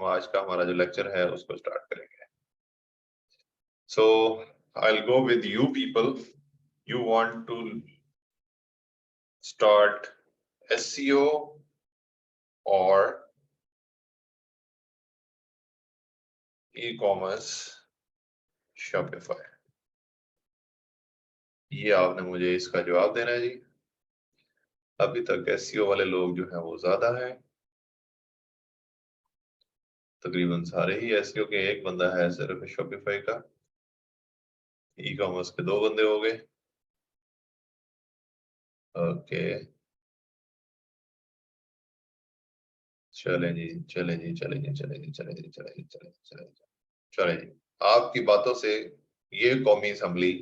हम आज का हमारा जो लेक्चर है उसको स्टार्ट करेंगे। So I will go with you people, you want to start SEO और e-commerce Shopify? ये आपने मुझे इसका जवाब देना है जी। अभी तक SEO वाले लोग जो हैं वो ज्यादा हैं, तकरीबन सारे ही SEO के, एक बंदा है सिर्फ Shopify का। ई-कॉमर्स के 2 बंदे हो गए। ओके, चले जी चले जी चले जी चले जी चले जी चले जी चले जी चले जी चले जी। आपकी बातों से ये कौमी असम्बली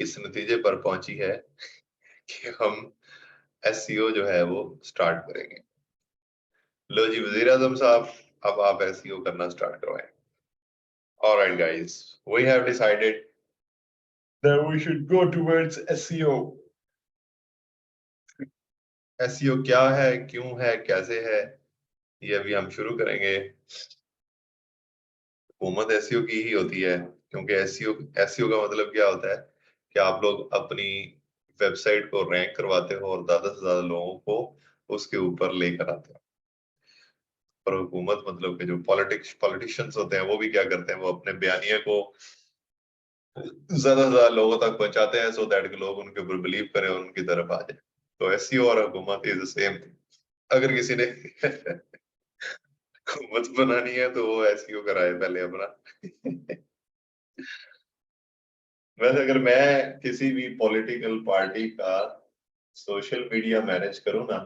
इस नतीजे पर पहुंची है कि हम SEO जो है वो स्टार्ट करेंगे। लो जी वजीर आजम साहब, अब आप SEO करना स्टार्ट करवाएं। Alright guys, we have decided that we should go towards SEO. SEO क्या है, क्यों है, कैसे है, ये अभी हम शुरू करेंगे। हुकूमत SEO की ही होती है, क्योंकि SEO का मतलब क्या होता है कि आप लोग अपनी वेबसाइट को रैंक करवाते हो और ज्यादा से ज्यादा लोगों को उसके ऊपर लेकर आते हो। और हुकूमत मतलब के जो पॉलिटिशियंस होते हैं वो भी क्या करते हैं, वो अपने बयानिए को ज्यादा से ज्यादा लोगों तक पहुंचाते हैं सो दैट के लोग उनके ऊपर बिलीव करें और उनकी तरफ आ जाए। तो SEO और हुकूमत इज द सेम। अगर किसी ने हुकूमत बनानी है तो वो SEO कराए पहले अपना। वैसे अगर मैं किसी भी पॉलिटिकल पार्टी का सोशल मीडिया मैनेज करूँ ना,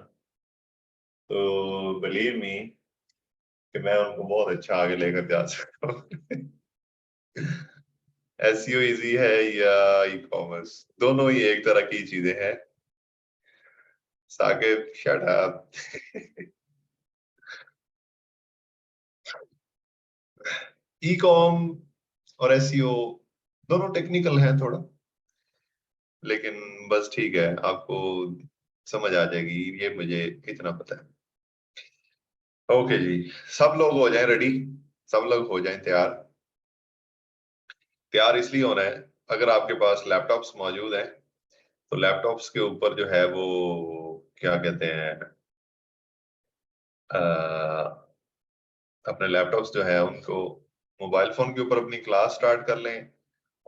तो बिलीव मी कि मैं उनको बहुत अच्छा आगे लेकर जा सकता हूँ। SEO इजी है या ई-कॉमर्स, दोनों ही एक तरह की चीजें हैं। Saqib shut up. ई-कॉम और SEO दोनों टेक्निकल हैं थोड़ा, लेकिन बस ठीक है, आपको समझ आ जाएगी, ये मुझे इतना पता है। ओके जी, सब लोग हो जाएं रेडी, सब लोग हो जाएं तैयार। तैयार इसलिए होना है, अगर आपके पास लैपटॉप्स मौजूद हैं तो लैपटॉप्स के ऊपर जो है वो क्या कहते हैं, अपने लैपटॉप्स जो है उनको मोबाइल फोन के ऊपर अपनी क्लास स्टार्ट कर लें,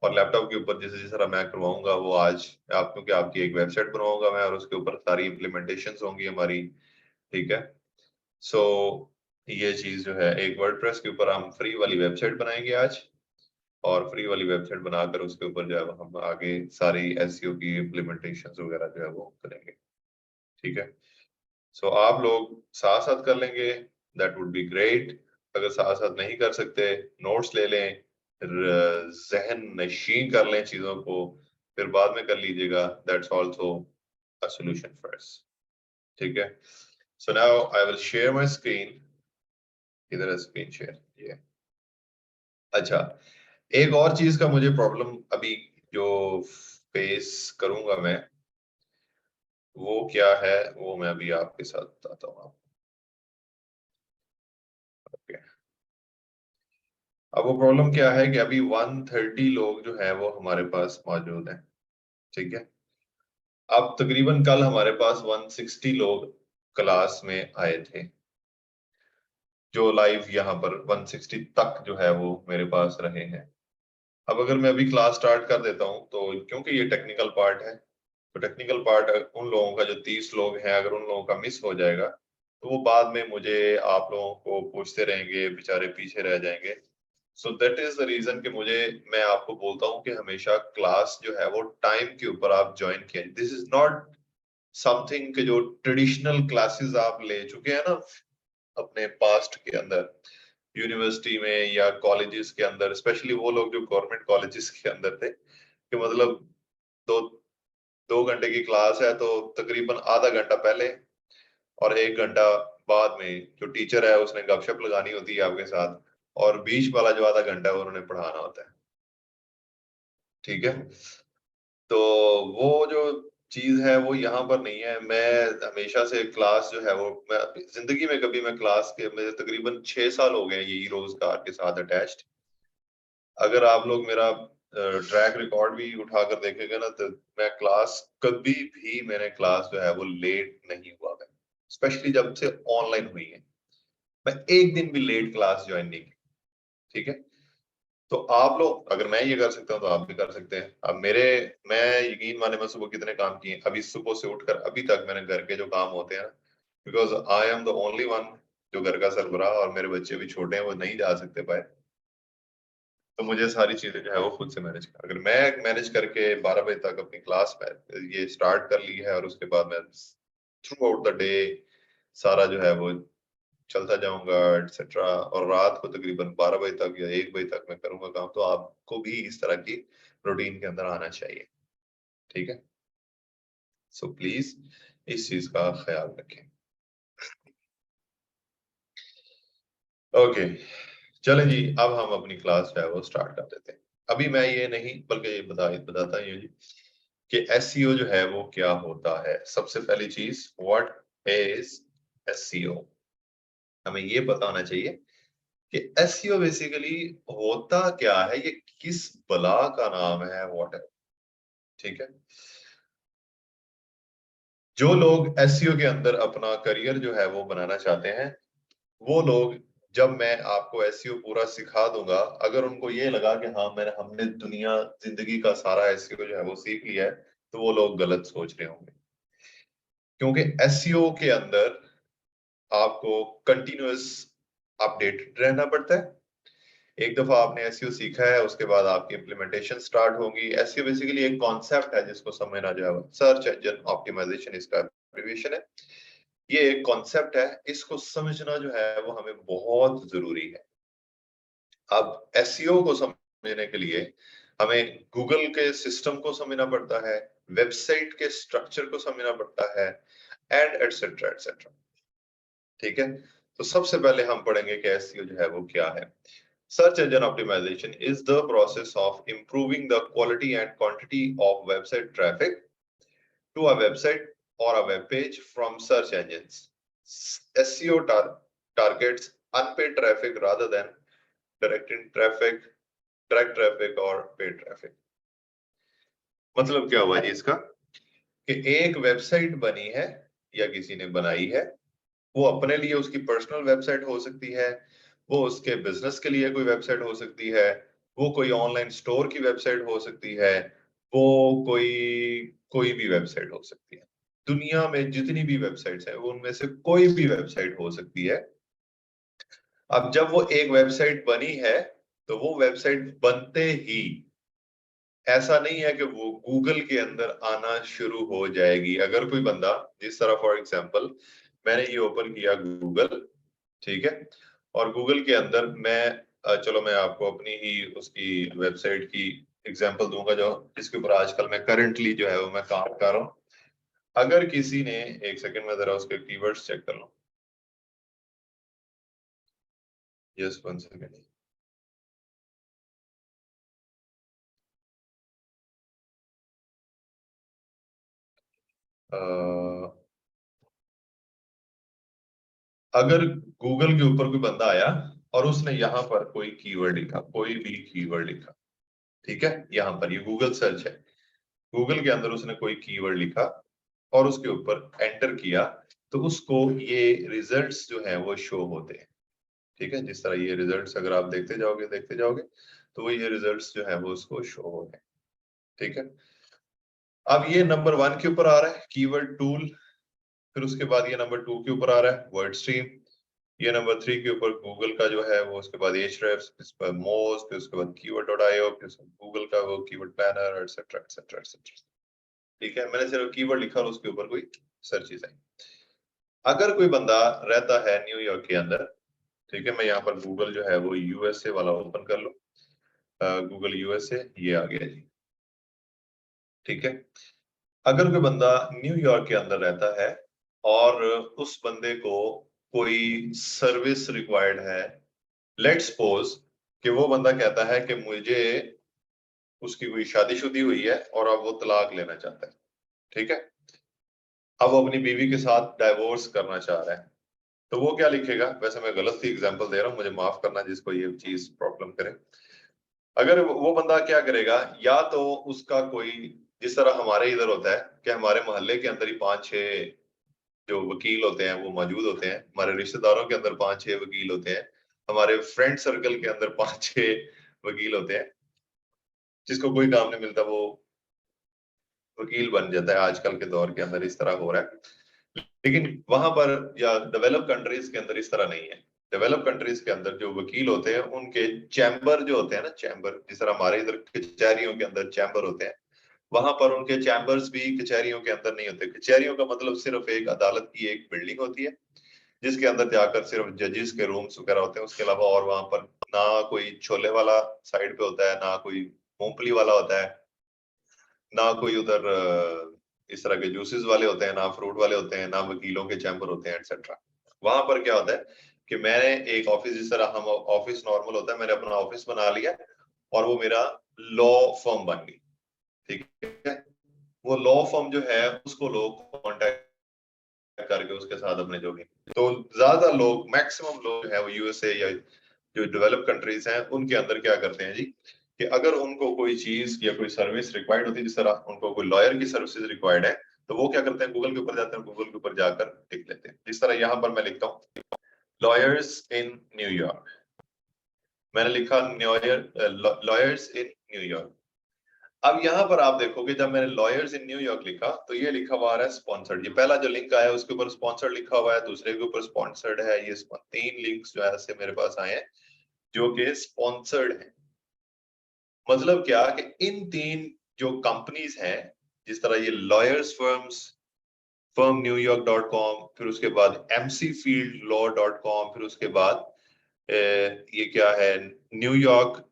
और लैपटॉप के ऊपर जैसे जिस तरह मैं करवाऊंगा वो आज आप, क्योंकि आपकी एक वेबसाइट बनवाऊंगा मैं और उसके ऊपर सारी इम्प्लीमेंटेशंस होंगी हमारी, ठीक है। सो ये चीज जो है, एक वर्डप्रेस के ऊपर हम फ्री वाली वेबसाइट बनाएंगे आज, और फ्री वाली वेबसाइट बनाकर उसके ऊपर जो है हम आगे सारी SEO की इम्प्लीमेंटेशंस वगैरह जो है वो करेंगे, ठीक है। सो आप लोग साथ साथ कर लेंगे, दैट वुड बी ग्रेट। अगर साथ साथ नहीं कर सकते, नोट्स ले लें, जहन नशीन कर लें चीजों को, फिर बाद में कर लीजिएगा, that's also a solution first, ठीक है। So now I will share my screen. इधर है स्क्रीन शेयर, ये। अच्छा, एक और चीज का मुझे प्रॉब्लम अभी जो फेस करूंगा मैं, वो क्या है वो मैं अभी आपके साथ बताता हूँ। ओके, अब वो प्रॉब्लम क्या है कि अभी 130 लोग जो है वो हमारे पास मौजूद हैं, ठीक है। अब तकरीबन कल हमारे पास 160 लोग क्लास में आए थे, जो लाइव यहाँ पर 160 तक जो है वो मेरे पास रहे हैं। अब अगर मैं अभी क्लास स्टार्ट कर देता हूँ तो, क्योंकि ये टेक्निकल पार्ट है, तो टेक्निकल पार्ट उन लोगों का जो 30 लोग हैं, अगर उन लोगों का मिस हो जाएगा तो वो बाद में मुझे आप लोगों को पूछते रहेंगे, बेचारे पीछे रह जाएंगे। So that is the reason कि मैं आपको बोलता हूँ कि हमेशा क्लास जो है वो टाइम के ऊपर आप ज्वाइन किए। दिस इज नॉट समथिंग के जो ट्रेडिशनल क्लासेस आप ले चुके हैं ना अपने पास्ट के अंदर, यूनिवर्सिटी में या कॉलेजेस के अंदर, स्पेशली वो लोग जो गवर्नमेंट कॉलेजेस के अंदर थे, कि मतलब दो 2 घंटे की क्लास है तो तकरीबन आधा घंटा पहले और 1 घंटा बाद में जो टीचर है उसने गपशप लगानी होती है आपके साथ, और बीच वाला जो आधा घंटा है वो उन्होंने पढ़ाना होता है, ठीक है। तो वो जो चीज है वो यहाँ पर नहीं है। मैं हमेशा से क्लास जो है वो, मैं जिंदगी में कभी मैं क्लास के, मेरे तकरीबन 6 साल हो गए यही रोजगार के साथ अटैच्ड। अगर आप लोग मेरा ट्रैक रिकॉर्ड भी उठाकर देखेंगे ना, तो मैं क्लास कभी भी, मैंने क्लास जो है वो लेट नहीं हुआ मैं, स्पेशली जब से ऑनलाइन हुई है, मैं एक दिन भी लेट क्लास ज्वाइन नहीं की। ठीक है, तो आप लोग, अगर मैं ये कर सकता हूँ तो आप भी कर सकते हैं। अब मेरे, मैं यकीन माने, मैं सुबह कितने काम किए, अभी सुबह से उठकर अभी तक मैंने घर के जो काम होते हैं, because I am the only one जो घर का सरबराह, और मेरे बच्चे भी छोटे हैं, वो नहीं जा सकते बाहर, तो मुझे सारी चीजें जो है वो खुद से मैनेज कर, अगर मैं मैनेज करके 12 बजे तक अपनी क्लास में ये स्टार्ट कर ली है, और उसके बाद मैं थ्रू आउट द डे सारा जो है वो चलता जाऊंगा एटसेट्रा, और रात को तकरीबन 12 बजे तक या 1 बजे तक मैं करूंगा काम, तो आपको भी इस तरह की रूटीन के अंदर आना चाहिए। ठीक है, सो प्लीज इस चीज का ख्याल रखें। ओके, चलें जी, अब हम अपनी क्लास जो है वो स्टार्ट कर देते हैं। अभी मैं ये नहीं, बल्कि ये बताता ही हूँ जी कि एसईओ जो है वो क्या होता है। सबसे पहली चीज, व्हाट इज एसईओ, हमें ये पता होना चाहिए कि एसईओ बेसिकली होता क्या है, ये किस बला का नाम है, व्हाट है। ठीक है, जो लोग एसईओ के अंदर अपना करियर जो है वो बनाना चाहते हैं, वो लोग, जब मैं आपको एसईओ पूरा सिखा दूंगा, अगर उनको ये लगा कि हाँ हमने दुनिया जिंदगी का सारा एसईओ जो है वो सीख लिया है, तो वो लोग गलत सोच रहे होंगे। क्योंकि एसईओ के अंदर आपको कंटिन्यूअस अपडेटेड रहना पड़ता है। एक दफा आपने एसईओ सीखा है, उसके बाद आपकी इम्प्लीमेंटेशन स्टार्ट होगी। एसईओ बेसिकली एक कॉन्सेप्ट है जिसको समझना जो है, सर्च इंजन ऑप्टिमाइजेशन इसका एब्रिविएशन है। ये एक कॉन्सेप्ट है, इसको समझना जो है वो हमें बहुत जरूरी है। अब एसईओ को समझने के लिए हमें गूगल के सिस्टम को समझना पड़ता है, वेबसाइट के स्ट्रक्चर को समझना पड़ता है, एंड एटसेट्रा एटसेट्रा। ठीक है, तो सबसे पहले हम पढ़ेंगे कि एसईओ जो है वो क्या है। Search engine optimization is the process of improving the quality and quantity of website traffic to a website or a web page from search engines. SEO targets unpaid traffic rather than directing traffic, direct traffic or paid traffic. मतलब क्या हुआ जी इसका, कि एक website बनी है या किसी ने बनाई है, वो अपने लिए उसकी पर्सनल वेबसाइट हो सकती है, वो उसके बिजनेस के लिए कोई वेबसाइट हो सकती है, वो कोई ऑनलाइन स्टोर की वेबसाइट हो सकती है, वो कोई कोई भी वेबसाइट हो सकती है। दुनिया में जितनी भी वेबसाइट्स हैं, वो उनमें से कोई भी वेबसाइट हो सकती है। अब जब वो एक वेबसाइट बनी है, तो वो वेबसाइट बनते ही ऐसा नहीं है कि वो गूगल के अंदर आना शुरू हो जाएगी। अगर कोई बंदा, जिस तरह फॉर एग्जांपल मैंने ये ओपन किया गूगल, ठीक है, और गूगल के अंदर मैं चलो मैं आपको अपनी ही उसकी वेबसाइट की एग्जांपल दूंगा, जो जिसके ऊपर आजकल मैं करंटली जो है वो मैं काम कर रहा हूँ। अगर किसी ने, एक सेकंड में जरा उसके कीवर्ड्स चेक कर लो, जस्ट वन सेकंड। अगर गूगल के ऊपर कोई बंदा आया और उसने यहाँ पर कोई कीवर्ड लिखा, कोई भी कीवर्ड लिखा, ठीक है, यहाँ पर ये गूगल सर्च है, गूगल के अंदर उसने कोई कीवर्ड लिखा और उसके ऊपर एंटर किया, तो उसको ये रिजल्ट्स जो है वो शो होते हैं। ठीक है, जिस तरह ये रिजल्ट्स अगर आप देखते जाओगे तो वो ये रिजल्ट्स जो है वो उसको शो हो रहे हैं। ठीक है, अब ये नंबर 1 के ऊपर आ रहा है कीवर्ड टूल, फिर उसके बाद ये नंबर 2 के ऊपर आ रहा है वर्ड स्ट्रीम, ये नंबर 3 के ऊपर गूगल का जो है वो, उसके बाद एhrefs, इस पर मोज, फिर उसके बाद keyword.io, फिर गूगल का वो keyword planner, etcetera etcetera etcetera. ठीक है, मैंने सिर्फ कीवर्ड लिखा और उसके ऊपर कोई सर्चेस आई। अगर कोई बंदा रहता है न्यूयॉर्क के अंदर, ठीक है, मैं यहाँ पर गूगल जो है वो यूएसए वाला ओपन कर लो, गूगल यूएसए, ये आ गया जी। ठीक है, अगर कोई बंदा न्यूयॉर्क के अंदर रहता है और उस बंदे को कोई सर्विस रिक्वायर्ड है, लेट्स सपोज कि वो बंदा कहता है कि मुझे, उसकी कोई शादीशुदी हुई है और अब वो तलाक लेना चाहता है, ठीक है। अब वो अपनी बीवी के साथ डाइवोर्स करना चाह रहा है, तो वो क्या लिखेगा? वैसे मैं गलत सी एग्जांपल दे रहा हूँ, मुझे माफ करना जिसको ये चीज प्रॉब्लम करे। अगर वो बंदा क्या करेगा, या तो उसका कोई, जिस तरह हमारे इधर होता है कि हमारे मोहल्ले के अंदर ही 5-6 जो वकील होते हैं वो मौजूद होते हैं, हमारे रिश्तेदारों के अंदर 5-6 वकील होते हैं, हमारे फ्रेंड सर्कल के अंदर 5-6 वकील होते हैं, जिसको कोई काम नहीं मिलता वो वकील बन जाता है। आजकल के दौर के अंदर इस तरह हो रहा है, लेकिन वहां पर या डेवलप कंट्रीज के अंदर इस तरह नहीं है। डेवलप कंट्रीज के अंदर जो वकील होते हैं उनके चैम्बर जो होते हैं ना, चैम्बर, जिस तरह हमारे इधर कचहरियों के अंदर चैम्बर होते हैं, वहां पर उनके चैम्बर्स भी कचहरियों के अंदर नहीं होते। कचहरियों का मतलब सिर्फ एक अदालत की एक बिल्डिंग होती है, जिसके अंदर जाकर सिर्फ जजेस के रूम्स वगैरह होते हैं, उसके अलावा और वहां पर ना कोई छोले वाला साइड पे होता है, ना कोई मूंगफली वाला होता है, ना कोई उधर इस तरह के जूसेस वाले होते हैं, ना फ्रूट वाले होते हैं, ना वकीलों के चैम्बर होते हैं, एक्सेट्रा। वहां पर क्या होता है कि मैंने एक ऑफिस, जिस तरह हम ऑफिस नॉर्मल होता है, मैंने अपना ऑफिस बना लिया और वो मेरा लॉ फर्म बन गई। ठीक है। वो लॉ फर्म जो है उसको लोग कांटेक्ट करके उसके साथ अपने जो भी, तो ज्यादा लोग, मैक्सिमम लोग जो है वो यूएसए या जो डेवलप कंट्रीज हैं उनके अंदर क्या करते हैं जी, कि अगर उनको कोई चीज या कोई सर्विस रिक्वायर्ड होती है, जिस तरह उनको कोई लॉयर की सर्विसेज रिक्वायर्ड है, तो वो क्या करते हैं, गूगल के ऊपर जाते हैं, गूगल के ऊपर जाकर लिख लेते हैं। जिस तरह यहाँ पर मैं लिखता हूँ लॉयर्स इन न्यूयॉर्क, मैंने लिखा लॉयर्स इन न्यूयॉर्क। अब यहाँ पर आप देखोगे जब मैंने लॉयर्स इन न्यूयॉर्क लिखा तो ये लिखा हुआ आ रहा है स्पॉन्सर्ड। ये पहला जो लिंक आया है उसके ऊपर स्पॉन्सर्ड लिखा हुआ है, दूसरे के ऊपर स्पॉन्सर्ड है। ये 3 लिंक्स जो है ऐसे मेरे पास आए हैं जो कि स्पॉन्सर्ड है। मतलब क्या कि इन 3 जो कंपनीज हैं, जिस तरह ये लॉयर्स फर्म न्यूयॉर्क .com, फिर उसके बाद mcfieldlaw.com, फिर उसके बाद ये क्या है, न्यूयॉर्क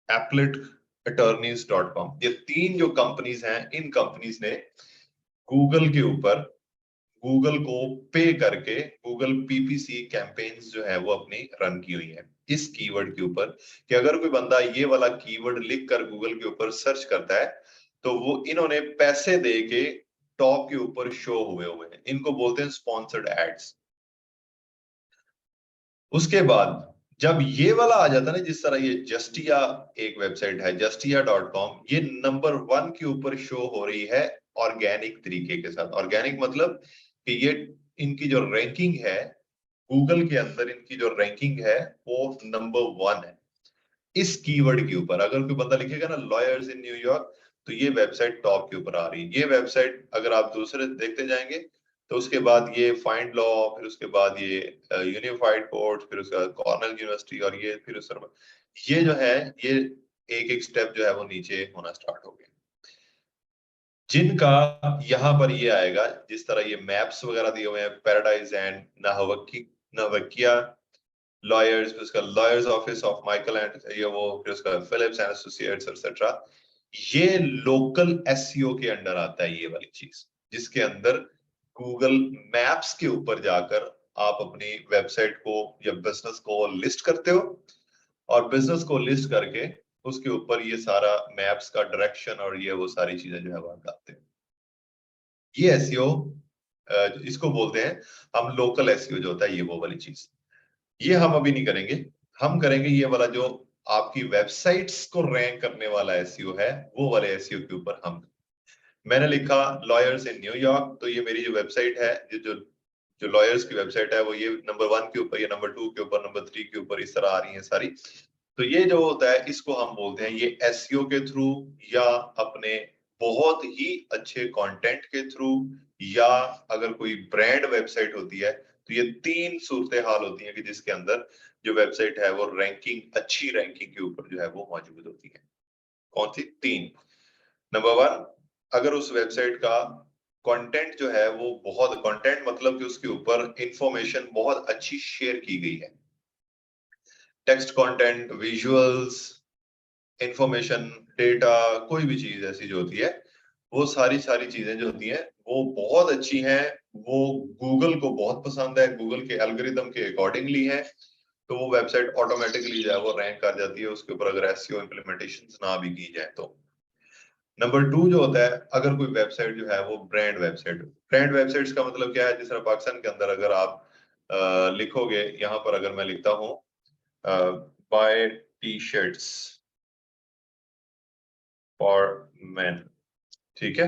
एपलेट attorneys.com, ये 3 जो कंपनीज हैं, इन कंपनीज ने गूगल के ऊपर, गूगल को पे करके गूगल पीपीसी कैंपेन्स जो है वो अपनी रन की हुई है इस कीवर्ड के ऊपर, कि अगर कोई बंदा ये वाला कीवर्ड लिख कर गूगल के ऊपर सर्च करता है तो वो इन्होंने पैसे दे के टॉप के ऊपर शो हुए हैं। इनको बोलते हैं स्पॉन्सर्ड एड्स। उसके बाद जब ये वाला आ जाता है ना, जिस तरह ये जस्टिया एक वेबसाइट है justia.com, ये नंबर 1 के ऊपर शो हो रही है ऑर्गेनिक तरीके के साथ। ऑर्गेनिक मतलब कि ये इनकी जो रैंकिंग है गूगल के अंदर, इनकी जो रैंकिंग है वो नंबर 1 है इस कीवर्ड के ऊपर। अगर कोई बंदा लिखेगा ना लॉयर्स इन न्यूयॉर्क, तो ये वेबसाइट टॉप के ऊपर आ रही है। ये वेबसाइट अगर आप दूसरे देखते जाएंगे तो उसके बाद ये फाइंड लॉ, फिर उसके बाद ये यूनिफाइड कोर्ट, फिर उसके बाद कॉर्नेल यूनिवर्सिटी, और ये फिर उस ये जो है ये एक एक स्टेप जो है वो नीचे होना स्टार्ट हो गया। जिनका यहाँ पर ये आएगा, जिस तरह ये मैप्स वगैरह दिए हुए हैं, पैराडाइज एंड नहवकिया लॉयर्स, फिर उसका lawyers office of Michael and ये वो, फिर उसका फिलिप्स एंड एसोसिएट्स एक्सेट्रा, ये लोकल एसईओ के अंडर आता है ये वाली चीज, जिसके अंदर गूगल मैप्स के ऊपर जाकर आप अपनी वेबसाइट को या बिजनेस को लिस्ट करते हो, और बिजनेस को लिस्ट करके उसके ऊपर ये सारा मैप्स का डायरेक्शन और ये वो सारी चीजें जो है वो डालते हैं। ये एसईओ इसको बोलते हैं हम लोकल एसईओ जो होता है, ये वो वाली चीज। ये हम अभी नहीं करेंगे, हम करेंगे ये वाला जो आपकी वेबसाइट्स को रैंक करने वाला एसईओ है, वो वाले एसईओ के ऊपर हम। मैंने लिखा लॉयर्स इन न्यूयॉर्क, तो ये मेरी जो वेबसाइट है, ये जो जो लॉयर्स की वेबसाइट है वो ये नंबर 1 के ऊपर, ये नंबर 2 के ऊपर, नंबर 3 के ऊपर, इस तरह आ रही है सारी। तो ये जो होता है इसको हम बोलते हैं ये एसईओ के थ्रू, या अपने बहुत ही अच्छे कंटेंट के थ्रू, या अगर कोई ब्रांड वेबसाइट होती है, तो ये 3 सूरतें हाल होती हैं कि जिसके अंदर जो वेबसाइट है वो रैंकिंग, अच्छी रैंकिंग के ऊपर जो है वो मौजूद होती है। कौन सी 3? नंबर 1, अगर उस वेबसाइट का कंटेंट जो है वो बहुत, कंटेंट मतलब कि उसके ऊपर इंफॉर्मेशन बहुत अच्छी शेयर की गई है, text content, visuals, information, data, कोई भी चीज ऐसी जो होती है, वो सारी सारी चीजें जो होती हैं वो बहुत अच्छी हैं, वो गूगल को बहुत पसंद है, गूगल के एल्गोरिदम के अकॉर्डिंगली है, तो वो वेबसाइट ऑटोमेटिकली जो है वो रैंक कर जाती है उसके ऊपर, अगर एसईओ इंप्लीमेंटेशन ना भी की जाए तो। नंबर 2 जो होता है, अगर कोई वेबसाइट जो है वो ब्रांड वेबसाइट, ब्रांड वेबसाइट्स का मतलब क्या है, जिस तरह पाकिस्तान के अंदर अगर आप लिखोगे, यहाँ पर अगर मैं लिखता हूँ buy T shirts for men, ठीक है,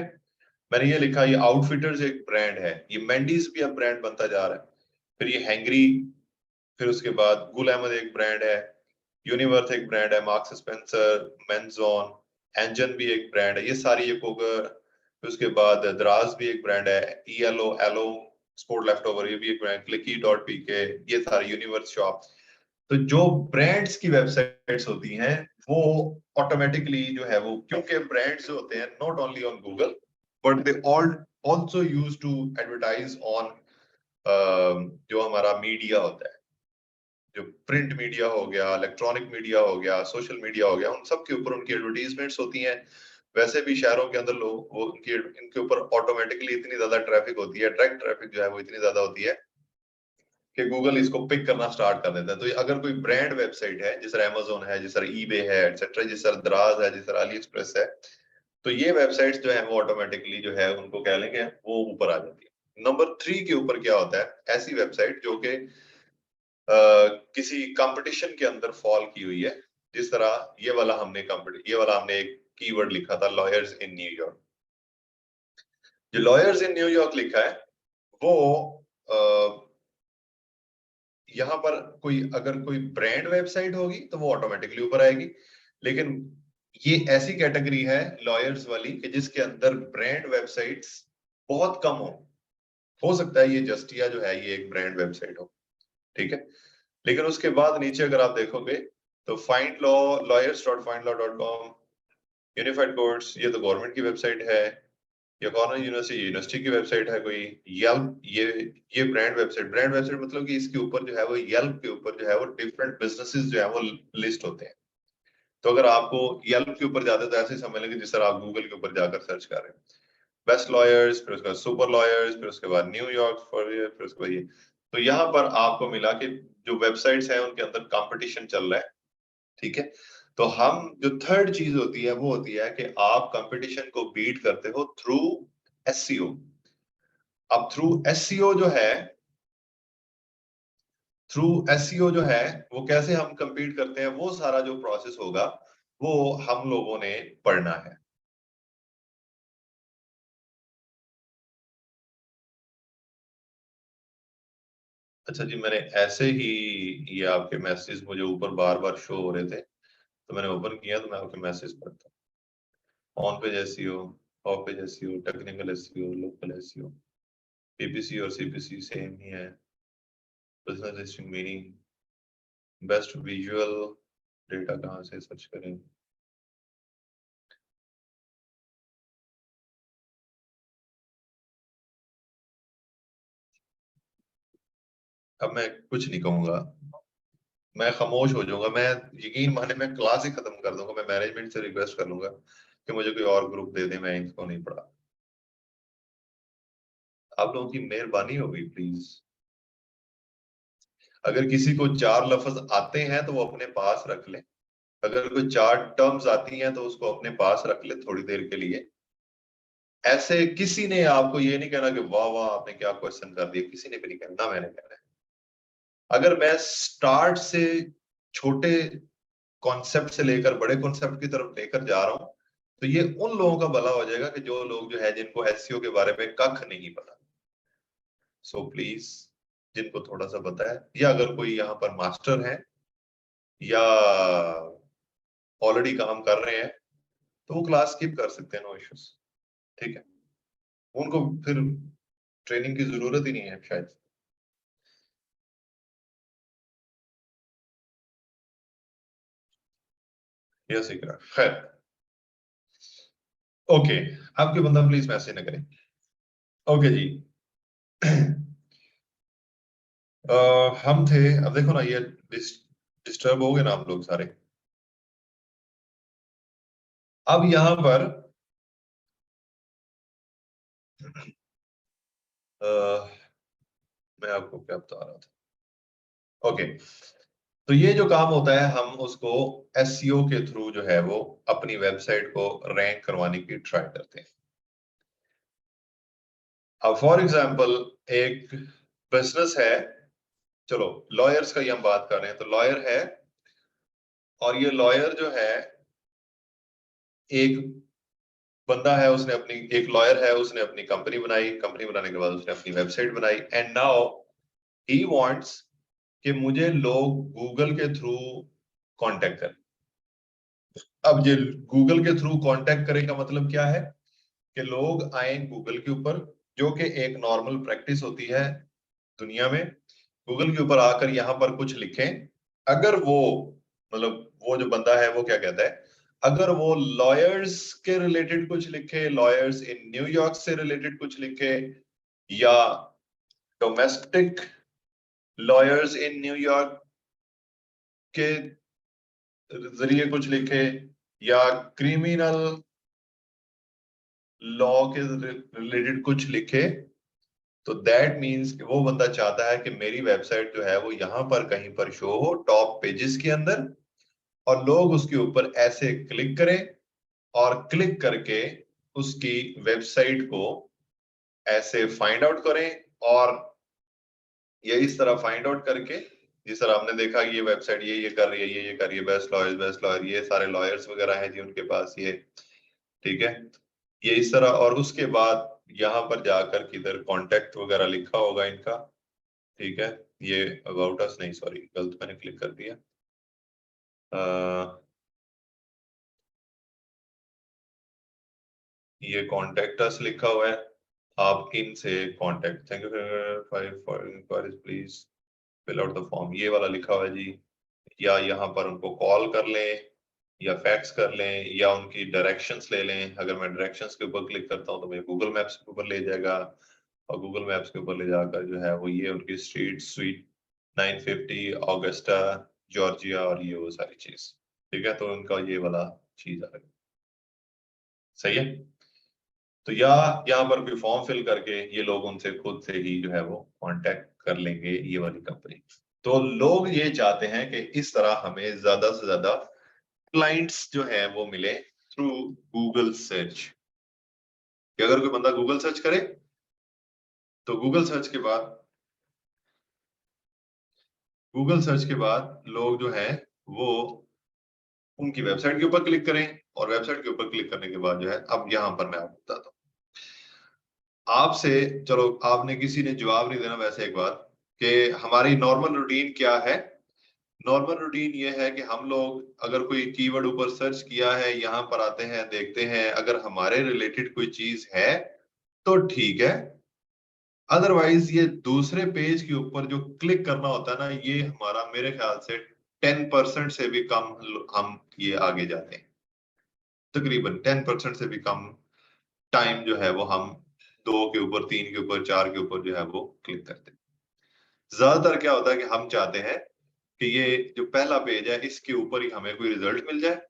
मैंने ये लिखा, ये आउटफिटर्स एक ब्रांड है, ये मेंडीज भी अब ब्रांड बनता जा रहा है, फिर ये हैंगरी, फिर उसके बाद गुल अहमद एक ब्रांड है, यूनिवर्थ एक ब्रांड है, मार्क्स स्पेंसर, मेंजॉन, एंजन भी एक ब्रांड है, ये सारी, ये कोगर, फिर उसके बाद दराज भी एक ब्रांड है, ईएलओ, एलो, स्पोर्ट लेफ्ट ओवर, ये भी एक ब्रांड, क्लिकी डॉट पीके, ये सारी यूनिवर्स शॉप। तो जो ब्रांड्स की वेबसाइट्स होती हैं वो ऑटोमेटिकली जो है वो, क्योंकि ब्रांड्स जो होते हैं not only on Google but they all also use to advertise on जो हमारा मीडिया होता है, जो प्रिंट मीडिया हो गया, इलेक्ट्रॉनिक मीडिया हो गया, सोशल मीडिया हो गया, उन सब के ऊपर उनकी एडवर्टीजमेंट्स होती हैं। वैसे भी शहरों के अंदर लोग वो उनकी इनके ऊपर ऑटोमेटिकली इतनी ज्यादा ट्रैफिक होती है, डायरेक्ट ट्रैफिक जो है वो इतनी ज्यादा होती है कि गूगल इसको पिक करना स्टार्ट कर देता है। तो अगर कोई ब्रांड वेबसाइट है, जिस तरह Amazon है, जिस तरह eBay है, एटसेट्रा, जिस तरह दराज है, जिस तरह अली एक्सप्रेस है, तो ये वेबसाइट्स जो है वो ऑटोमेटिकली जो है उनको कह लेंगे वो ऊपर आ जाती है। नंबर 3 के ऊपर क्या होता है, ऐसी वेबसाइट जो कि किसी कंपटीशन के अंदर फॉल की हुई है, जिस तरह ये वाला हमने एक कीवर्ड लिखा था, लॉयर्स इन न्यूयॉर्क। जो लॉयर्स इन न्यूयॉर्क लिखा है वो यहाँ पर अगर कोई ब्रांड वेबसाइट होगी तो वो ऑटोमेटिकली ऊपर आएगी, लेकिन ये ऐसी कैटेगरी है लॉयर्स वाली कि जिसके अंदर ब्रांड वेबसाइट्स बहुत कम हो सकता है ये जस्टिया जो है ये एक ब्रांड वेबसाइट हो, ठीक है, लेकिन उसके बाद नीचे अगर आप देखोगे तो find law, lawyers.findlaw.com, unified courts, ये तो गवर्नमेंट की वेबसाइट है, या कॉर्नर यूनिवर्सिटी की वेबसाइट है, कोई येल्प, ये ब्रांड वेबसाइट मतलब कि इसके ऊपर जो है वो येल्प के ऊपर जो है वो डिफरेंट बिजनेसेस जो है वो लिस्ट होते हैं। तो अगर आपको येल्प के ऊपर जाते तो ऐसे समझ लेंगे जिस तरह आप गूगल के ऊपर जाकर सर्च कर रहे हैं, बेस्ट लॉयर्स, फिर उसके बाद सुपर लॉयर्स, फिर उसके बाद न्यूयॉर्क फॉर, फिर उसके बाद ये। तो यहाँ पर आपको मिला कि जो वेबसाइट्स हैं उनके अंदर कंपटीशन चल रहा है, ठीक है। तो हम जो थर्ड चीज होती है वो होती है कि आप कंपटीशन को बीट करते हो थ्रू एसईओ। अब थ्रू एसईओ जो है वो कैसे हम कंपीट करते हैं, वो सारा जो प्रोसेस होगा वो हम लोगों ने पढ़ना है। अच्छा जी, मैंने ऐसे ही, ये आपके मैसेज मुझे ऊपर बार बार शो हो रहे थे तो मैंने ओपन किया, तो मैं आपके मैसेज पढ़ता हूँ। On page SEO, of page SEO, technical SEO, local SEO, PPC और सीपीसी सेम ही है, business listing meaning, best visual, data कहाँ से सर्च करें। अब मैं कुछ नहीं कहूंगा, मैं खामोश हो जाऊंगा, मैं यकीन माने मैं क्लास ही खत्म कर दूंगा, मैं मैनेजमेंट से रिक्वेस्ट कर लूंगा कि मुझे कोई और ग्रुप दे दे, मैं इसको नहीं पढ़ा। आप लोगों की मेहरबानी होगी प्लीज। अगर किसी को 4 लफ्ज आते हैं तो वो अपने पास रख ले, अगर कोई 4 टर्म्स आती हैं तो उसको अपने पास रख ले थोड़ी देर के लिए। ऐसे किसी ने आपको ये नहीं कहना कि वाह वाह आपने क्या क्वेश्चन कर दिया, किसी ने भी नहीं कहना, ना मैंने कहना है। अगर मैं स्टार्ट से छोटे कॉन्सेप्ट से लेकर बड़े कॉन्सेप्ट की तरफ लेकर जा रहा हूं तो ये उन लोगों का भला हो जाएगा कि जो लोग जो है जिनको एसईओ के बारे में कख नहीं पता। सो प्लीज, जिनको थोड़ा सा पता है, या अगर कोई यहाँ पर मास्टर है या ऑलरेडी काम कर रहे हैं तो वो क्लास स्किप कर सकते हैं, नो इश्यूज, ठीक है, उनको फिर ट्रेनिंग की जरूरत ही नहीं है शायद। या सीख खैर, ओके, आपके बंदा प्लीज मैसेज न करें। ओके जी। हम थे, अब देखो ना ये डिस्टर्ब हो गए ना आप लोग सारे। अब यहां पर मैं आपको क्या बता रहा था, ओके, तो ये जो काम होता है हम उसको एसईओ के थ्रू जो है वो अपनी वेबसाइट को रैंक करवाने की ट्राई करते हैं। अब फॉर एग्जांपल एक बिजनेस है, चलो लॉयर्स का ही हम बात कर रहे हैं, तो लॉयर है और ये लॉयर जो है एक बंदा है, उसने अपनी एक लॉयर है, उसने अपनी कंपनी बनाई, कंपनी बनाने के बाद उसने अपनी वेबसाइट बनाई एंड नाउ ही वांट्स कि मुझे लोग गूगल के थ्रू कांटेक्ट करें। अब ये गूगल के थ्रू कांटेक्ट करे का मतलब क्या है कि लोग आए गूगल के ऊपर, जो कि एक नॉर्मल प्रैक्टिस होती है दुनिया में, गूगल के ऊपर आकर यहाँ पर कुछ लिखें। अगर वो मतलब वो जो बंदा है वो क्या कहता है, अगर वो लॉयर्स के रिलेटेड कुछ लिखे, लॉयर्स इन न्यूयॉर्क से रिलेटेड कुछ लिखे, या डोमेस्टिक लॉयर्स इन न्यूयॉर्क के जरिए कुछ लिखे, या क्रिमिनल लॉ के रिलेटेड कुछ लिखे, तो दैट मीन्स कि वो बंदा चाहता है कि मेरी वेबसाइट जो है वो यहाँ पर कहीं पर शो हो टॉप पेजेस के अंदर, और लोग उसके ऊपर ऐसे क्लिक करें और क्लिक करके उसकी वेबसाइट को ऐसे फाइंड आउट करें, और ये इस तरह फाइंड आउट करके, जिस तरह हमने देखा ये वेबसाइट ये कर रही है, ये कर रही है, बेस्ट लॉयर, ये सारे लॉयर्स वगैरह हैं जी उनके पास ये, ठीक है, ये इस तरह। और उसके बाद यहाँ पर जाकर किधर कॉन्टेक्ट वगैरह लिखा होगा इनका, ठीक है, ये अबाउट अस नहीं, सॉरी गलत मैंने क्लिक कर दिया। ये कॉन्टेक्ट अस लिखा हुआ है, आप इनसे contact, thank you for enquiries please fill out the form, ये वाला लिखा हुआ है जी। या यहाँ पर उनको कॉल कर लें, या फैक्स कर लें, या उनकी डायरेक्शंस ले लें। अगर मैं डायरेक्शंस के ऊपर क्लिक करता हूँ तो मुझे गूगल मैप्स के ऊपर ले जाएगा, और गूगल मैप्स के ऊपर ले जाकर जो है वो ये उनकी स्ट्रीट स्वीट 950 ऑगस्टा जॉर्जिया, और ये वो सारी चीज, ठीक है, तो उनका ये वाला चीज आ रहा है, सही है। तो या यहाँ पर भी फॉर्म फिल करके ये लोग उनसे खुद से ही जो है वो कांटेक्ट कर लेंगे ये वाली कंपनी। तो लोग ये चाहते हैं कि इस तरह हमें ज्यादा से ज्यादा क्लाइंट्स जो है वो मिले थ्रू गूगल सर्च, कि अगर कोई बंदा गूगल सर्च करे तो गूगल सर्च के बाद लोग जो है वो उनकी वेबसाइट के ऊपर क्लिक करें, और वेबसाइट के ऊपर क्लिक करने के बाद जो है, अब यहाँ पर मैं आपको बताता हूँ आपसे, चलो आपने किसी ने जवाब नहीं देना वैसे एक बात, कि हमारी नॉर्मल रूटीन क्या है। नॉर्मल रूटीन ये है कि हम लोग अगर कोई कीवर्ड ऊपर सर्च किया है, यहाँ पर आते हैं, देखते हैं, अगर हमारे रिलेटेड कोई चीज है तो ठीक है, अदरवाइज ये दूसरे पेज के ऊपर जो क्लिक करना होता है ना, ये हमारा मेरे ख्याल से 10% से भी कम हम ये आगे जाते हैं, तकरीबन 10% से भी कम टाइम जो है वो हम 2 के ऊपर, 3 के ऊपर, 4 के ऊपर जो है वो क्लिक करते हैं। ज्यादातर क्या होता है कि हम चाहते हैं कि ये जो पहला पेज है इसके ऊपर ही हमें कोई रिजल्ट मिल जाए,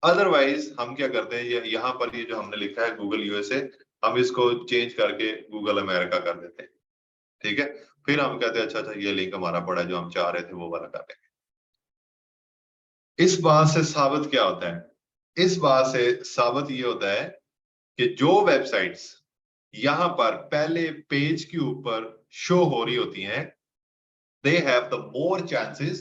अदरवाइज हम क्या करते हैं, ये यहाँ पर ये जो हमने लिखा है गूगल यूएसए, हम इसको चेंज करके गूगल अमेरिका कर देते हैं, ठीक है, फिर हम कहते हैं अच्छा अच्छा ये लिंक हमारा पड़ा है, जो हम चाह रहे थे वो वाला कर देंगे। इस बात से साबित क्या होता है, इस बात से साबित ये होता है कि जो वेबसाइट्स यहाँ पर पहले पेज के ऊपर शो हो रही होती हैं, they have the more chances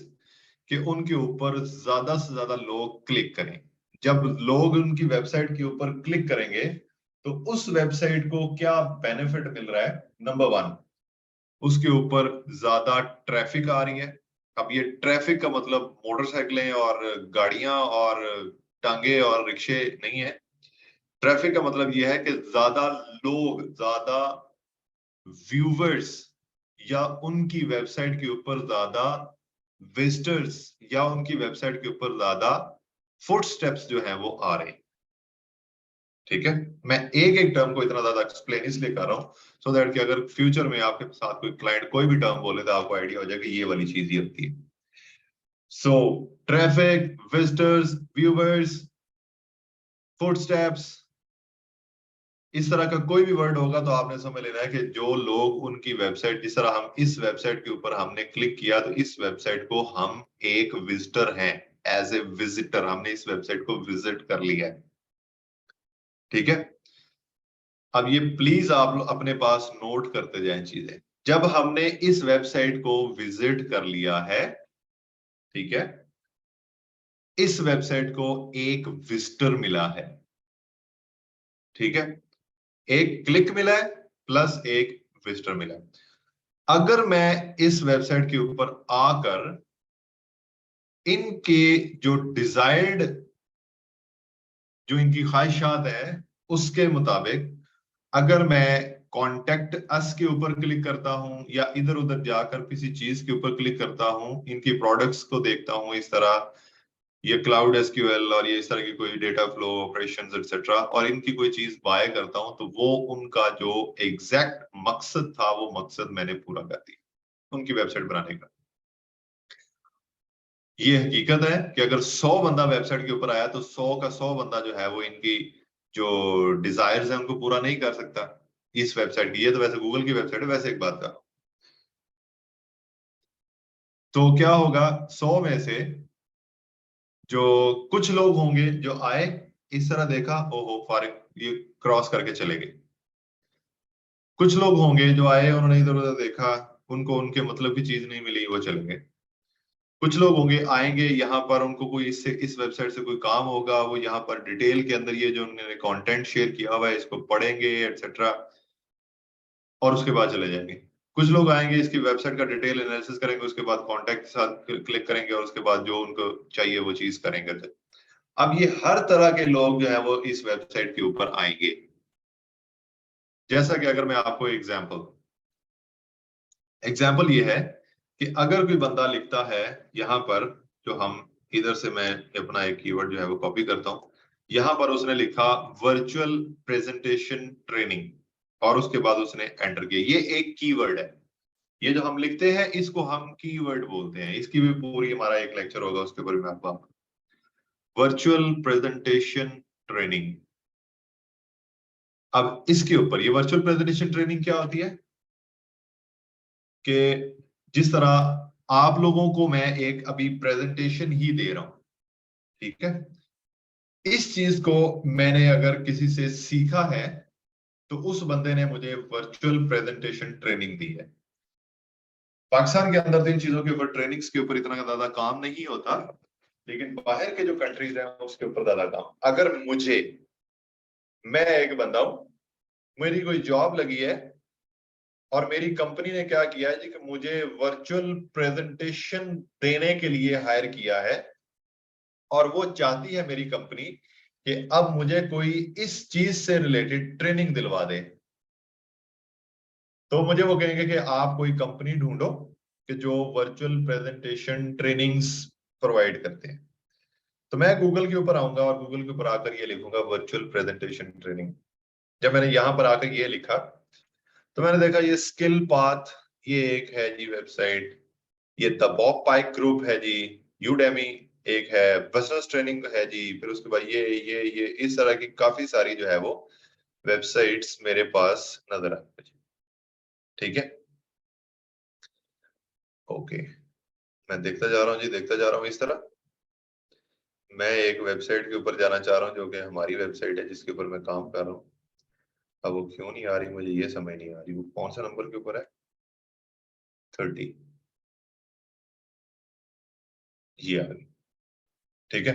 कि उनके ऊपर ज्यादा से ज्यादा लोग क्लिक करें। जब लोग उनकी वेबसाइट के ऊपर क्लिक करेंगे तो उस वेबसाइट को क्या बेनिफिट मिल रहा है, नंबर 1, उसके ऊपर ज्यादा ट्रैफिक आ रही है। अब ये ट्रैफिक का मतलब मोटरसाइकिलें और गाड़ियां और टांगे और रिक्शे नहीं है, ट्रैफिक का मतलब ये है कि ज्यादा लोग, ज्यादा व्यूवर्स, या उनकी वेबसाइट के ऊपर ज्यादा विजिटर्स, या उनकी वेबसाइट के ऊपर ज्यादा फुटस्टेप्स जो है वो आ रहे हैं, ठीक है। मैं एक एक टर्म को इतना ज्यादा एक्सप्लेन इसलिए कर रहा हूं सो दैट कि अगर फ्यूचर में आपके साथ कोई क्लाइंट कोई भी टर्म बोले तो आपको आइडिया हो जाए कि ये वाली चीज ही होती है। So traffic, visitors, viewers, footsteps, इस तरह का कोई भी वर्ड होगा तो आपने समझ लेना है कि जो लोग उनकी वेबसाइट, जिस तरह हम इस वेबसाइट के ऊपर हमने क्लिक किया तो इस वेबसाइट को हम एक विजिटर हैं, एज ए विजिटर हमने इस वेबसाइट को विजिट कर लिया है। ठीक है, अब ये प्लीज आप लोग अपने पास नोट करते जाएं चीजें। जब हमने इस वेबसाइट को विजिट कर लिया है, ठीक है, इस वेबसाइट को एक विजिटर मिला है, ठीक है, एक क्लिक मिला है प्लस एक विजिटर मिला है। अगर मैं इस वेबसाइट के ऊपर आकर इनके जो डिजायर्ड, जो इनकी ख्वाहिशात है उसके मुताबिक अगर मैं कॉन्टेक्ट अस के ऊपर क्लिक करता हूं या इधर उधर जाकर किसी चीज के ऊपर क्लिक करता हूं, इनकी प्रोडक्ट्स को देखता हूं, इस तरह ये क्लाउड एसक्यूएल और ये इस तरह की कोई डेटा फ्लो ऑपरेशंस एक्सेट्रा, और इनकी कोई चीज बाय करता हूं, तो वो उनका जो एग्जैक्ट मकसद था वो मकसद मैंने पूरा कर दिया उनकी वेबसाइट बनाने का। ये हकीकत है कि अगर 100 बंदा वेबसाइट के ऊपर आया तो 100 का 100 बंदा जो है वो इनकी जो डिजायर्स है उनको पूरा नहीं कर सकता इस वेबसाइट की। ये तो वैसे गूगल की वेबसाइट है, वैसे एक बात का, तो क्या होगा, 100 में से जो कुछ लोग होंगे जो आए, इस तरह देखा, ओहो फारिग ये क्रॉस करके चले गए। कुछ लोग होंगे जो आए, उन्होंने इधर उधर देखा, उनको उनके मतलब की चीज नहीं मिली, वो चले गए। कुछ लोग होंगे आएंगे यहाँ पर, उनको कोई इससे इस वेबसाइट से कोई काम होगा, वो यहाँ पर डिटेल के अंदर ये जो उन्होंने कंटेंट शेयर किया हुआ है इसको पढ़ेंगे एक्सेट्रा, और उसके बाद चले जाएंगे। कुछ लोग आएंगे, इसकी वेबसाइट का डिटेल एनालिसिस करेंगे, उसके बाद कॉन्टेक्ट के साथ क्लिक करेंगे और उसके बाद जो उनको चाहिए वो चीज करेंगे। अब ये हर तरह के लोग जो है वो इस वेबसाइट के ऊपर आएंगे। जैसा कि अगर मैं आपको एग्जाम्पल ये है कि अगर कोई बंदा लिखता है यहाँ पर, जो हम इधर से मैं अपना एक कीवर्ड जो है वो कॉपी करता हूं, यहाँ पर उसने लिखा वर्चुअल प्रेजेंटेशन ट्रेनिंग और उसके बाद उसने एंटर किया, ये एक कीवर्ड है। ये जो हम लिखते हैं इसको हम कीवर्ड बोलते हैं, इसकी भी पूरी हमारा एक लेक्चर होगा, उसके ऊपर मैं आपको वर्चुअल प्रेजेंटेशन ट्रेनिंग। अब इसके ऊपर ये वर्चुअल प्रेजेंटेशन ट्रेनिंग क्या होती है कि जिस तरह आप लोगों को मैं एक अभी प्रेजेंटेशन ही दे रहा हूं, ठीक है, इस चीज को मैंने अगर किसी से सीखा है तो उस बंदे ने मुझे वर्चुअल प्रेजेंटेशन ट्रेनिंग दी है। पाकिस्तान के अंदर तो इन चीजों के ऊपर, ट्रेनिंग्स के ऊपर इतना ज्यादा काम नहीं होता, लेकिन बाहर के जो कंट्रीज हैं उसके ऊपर ज्यादा काम। अगर मुझे, मैं एक बंदा हूं, मेरी कोई जॉब लगी है और मेरी कंपनी ने क्या किया है जी कि मुझे वर्चुअल प्रेजेंटेशन देने के लिए हायर किया है, और वो चाहती है मेरी कंपनी कि अब मुझे कोई इस चीज से रिलेटेड ट्रेनिंग दिलवा दे। तो मुझे वो कहेंगे कि आप कोई कंपनी ढूंढो कि जो वर्चुअल प्रेजेंटेशन ट्रेनिंग्स प्रोवाइड करते हैं। तो मैं गूगल के ऊपर आऊंगा और गूगल के ऊपर आकर ये लिखूंगा वर्चुअल प्रेजेंटेशन ट्रेनिंग। जब मैंने यहां पर आकर ये लिखा तो मैंने देखा ये स्किल पाथ, ये एक है जी वेबसाइट, ये द बॉब पाइक ग्रुप है जी, यूडेमी एक है, बिजनेस ट्रेनिंग है जी, फिर उसके बाद ये इस तरह की काफी सारी जो है वो वेबसाइट्स मेरे पास नजर आती है। ठीक है, ओके, मैं देखता जा रहा हूँ जी, देखता जा रहा हूँ इस तरह। मैं एक वेबसाइट के ऊपर जाना चाह रहा हूँ जो कि हमारी वेबसाइट है जिसके ऊपर मैं काम कर रहा हूँ। अब वो क्यों नहीं आ रही मुझे ये समझ नहीं आ रही, वो कौन सा नंबर के ऊपर है, 30, ये आ गई। ठीक है,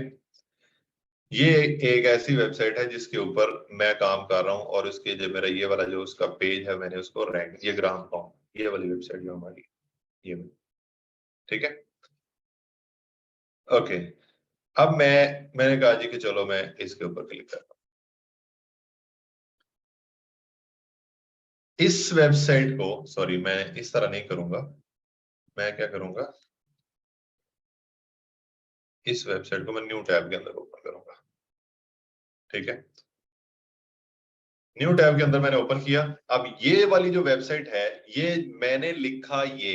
ये एक ऐसी वेबसाइट है जिसके ऊपर मैं काम कर रहा हूँ, और उसके जो मेरा ये वाला जो उसका पेज है मैंने उसको रैंक, ये ग्राम पाऊँ, ये वाली वेबसाइट जो हमारी, ये वाली। ठीक है, ओके। अब मैंने कहा जी कि चलो मैं इसके ऊपर क्लिक करता हूँ। इस वेबसाइट को, सॉरी मैं इस तरह नहीं करूंगा, मैं क्या करूंगा, इस वेबसाइट को मैं न्यू टैब के अंदर ओपन करूंगा। ठीक है, न्यू टैब के अंदर मैंने ओपन किया। अब ये वाली जो वेबसाइट है, ये मैंने लिखा, ये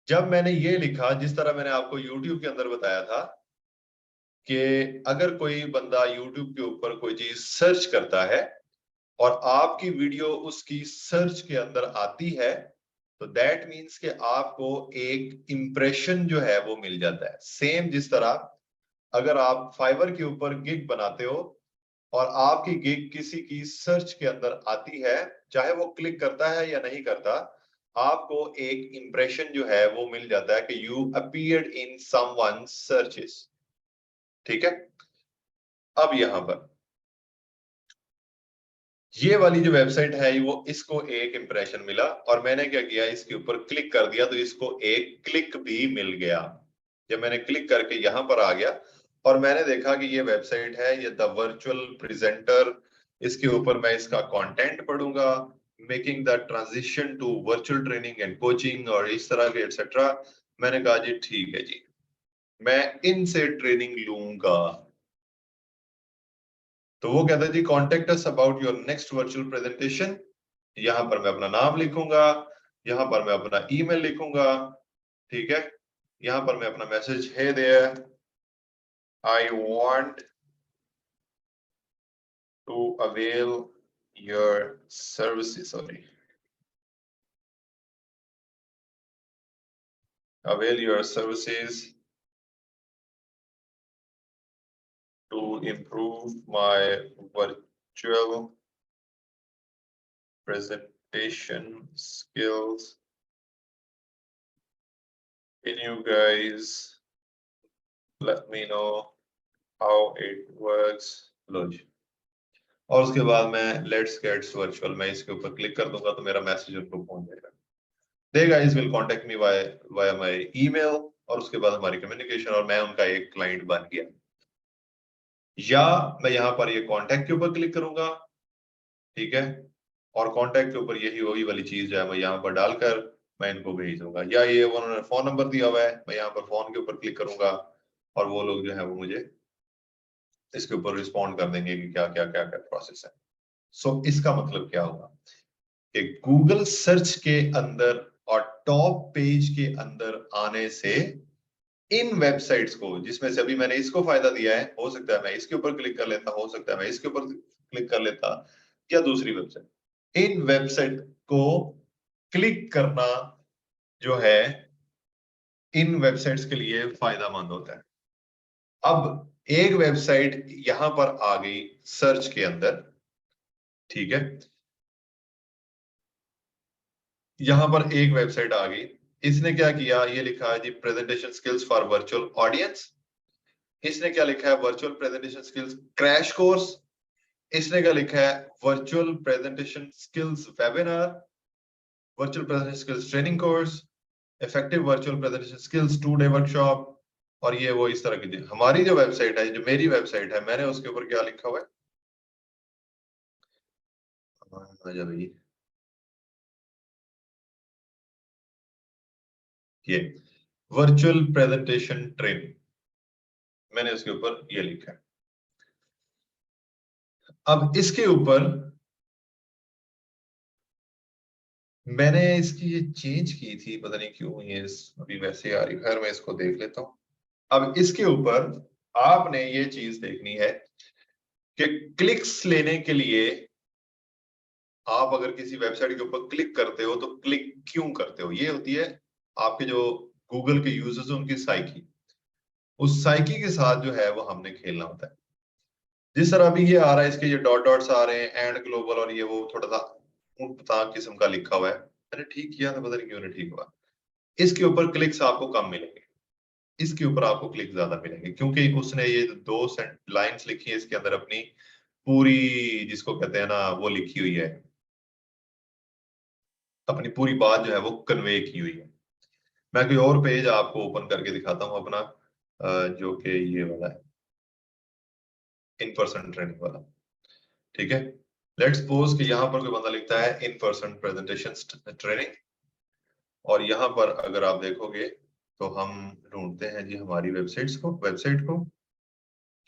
जब मैंने ये लिखा जिस तरह मैंने आपको YouTube के अंदर बताया था कि अगर कोई बंदा YouTube के ऊपर कोई चीज सर्च करता है और आपकी वीडियो उसकी सर्च के अंदर आती है, तो दैट मीन्स कि आपको एक इंप्रेशन जो है वो मिल जाता है। सेम जिस तरह अगर आप फाइवर के ऊपर गिग बनाते हो और आपकी गिग किसी की सर्च के अंदर आती है, चाहे वो क्लिक करता है या नहीं करता, आपको एक इंप्रेशन जो है वो मिल जाता है कि you appeared in someone searches. ठीक है, अब यहां पर ये वाली जो वेबसाइट है वो इसको एक इंप्रेशन मिला और मैंने क्या किया, इसके ऊपर क्लिक कर दिया तो इसको एक क्लिक भी मिल गया। जब मैंने क्लिक करके यहां पर आ गया और मैंने देखा कि ये वेबसाइट है, ये द वर्चुअल प्रेजेंटर, इसके ऊपर मैं इसका कंटेंट पढ़ूंगा, making the transition to virtual training and coaching और इस तरह के एटसेट्रा। मैंने कहा जी ठीक है जी, मैं इनसे ट्रेनिंग लूंगा। तो वो कहता है जी contact us about your next virtual presentation. यहां पर मैं अपना नाम लिखूंगा, यहां पर मैं अपना ईमेल लिखूंगा, ठीक है। यहां पर मैं अपना message, hey there I want to avail your services, sorry, avail your services to improve my virtual presentation skills. Can you guys let me know how it works? लो जी। और उसके बाद मैं लेट्स गेट्स वर्चुअल, मैं इसके ऊपर click कर दूंगा तो मेरा मैसेज उनको पहुंच जाएगा। They guys will contact me via my email, और उसके बाद हमारी कम्युनिकेशन और मैं उनका एक क्लाइंट बन गया। या मैं यहाँ पर ये कांटेक्ट के ऊपर क्लिक करूंगा, ठीक है, और कांटेक्ट के ऊपर यही वही वाली चीज जो है मैं यहाँ पर डालकर मैं इनको भेज दूंगा। या ये उन्होंने फोन नंबर दिया हुआ है, मैं यहाँ पर फोन के ऊपर क्लिक करूंगा और वो लोग जो है वो मुझे इसके ऊपर रिस्पॉन्ड कर देंगे कि क्या क्या क्या क्या प्रोसेस है। सो इसका मतलब क्या होगा कि गूगल सर्च के अंदर और टॉप पेज के अंदर आने से इन वेबसाइट्स को, जिसमें से अभी मैंने इसको फायदा दिया है, हो सकता है मैं इसके ऊपर क्लिक कर लेता, हो सकता है मैं इसके ऊपर क्लिक कर लेता, या दूसरी वेबसाइट, इन वेबसाइट को क्लिक करना जो है इन वेबसाइट्स के लिए फायदेमंद होता है। अब एक वेबसाइट यहां पर आ गई सर्च के अंदर, ठीक है, यहां पर एक वेबसाइट आ गई, इसने क्या किया, ये लिखा है जी presentation skills for virtual audience. इसने क्या लिखा है, virtual presentation skills crash course. इसने क्या लिखा है, virtual presentation skills webinar, virtual presentation skills training course, effective virtual presentation skills 2-डे वर्कशॉप। और ये वो इस तरह की हमारी जो वेबसाइट है, जो मेरी वेबसाइट है, मैंने उसके ऊपर क्या लिखा हुआ है, आजा भाई, ये वर्चुअल प्रेजेंटेशन ट्रेनिंग, मैंने उसके ऊपर ये लिखा है। अब इसके ऊपर मैंने इसकी ये चेंज की थी, पता नहीं क्यों ये अभी वैसे आ रही, खैर मैं इसको देख लेता हूं। अब इसके ऊपर आपने ये चीज देखनी है कि क्लिक्स लेने के लिए आप अगर किसी वेबसाइट के ऊपर क्लिक करते हो तो क्लिक क्यों करते हो, ये होती है आपके जो गूगल के यूजर्स हैं उनकी साइकी। उस साइकी के साथ जो है वो हमने खेलना होता है। जिस तरह अभी ये आ रहा है, इसके ये डॉट डॉट्स आ रहे हैं, एंड ग्लोबल, और ये वो थोड़ा सा ऊंट किस्म का लिखा हुआ है, मैंने ठीक किया था, पता नहीं क्यों नहीं ठीक हुआ। इसके ऊपर क्लिक्स आपको कम मिलेंगे, इसके ऊपर आपको क्लिक ज्यादा मिलेंगे, क्योंकि उसने ये दो लाइंस लिखी है इसके अंदर, अपनी पूरी, जिसको कहते हैं ना, वो लिखी हुई है, अपनी पूरी बात जो है वो कन्वे की हुई है। मैं कोई और पेज आपको ओपन करके दिखाता हूँ अपना, जो कि ये वाला है, इन पर्सन ट्रेनिंग वाला, ठीक है। लेट्स सपोज कि यहाँ पर कोई बंदा लिखता है इन पर्सन प्रेजेंटेशन ट्रेनिंग, और यहाँ पर अगर आप देखोगे तो हम ढूंढते हैं जी हमारी वेबसाइट को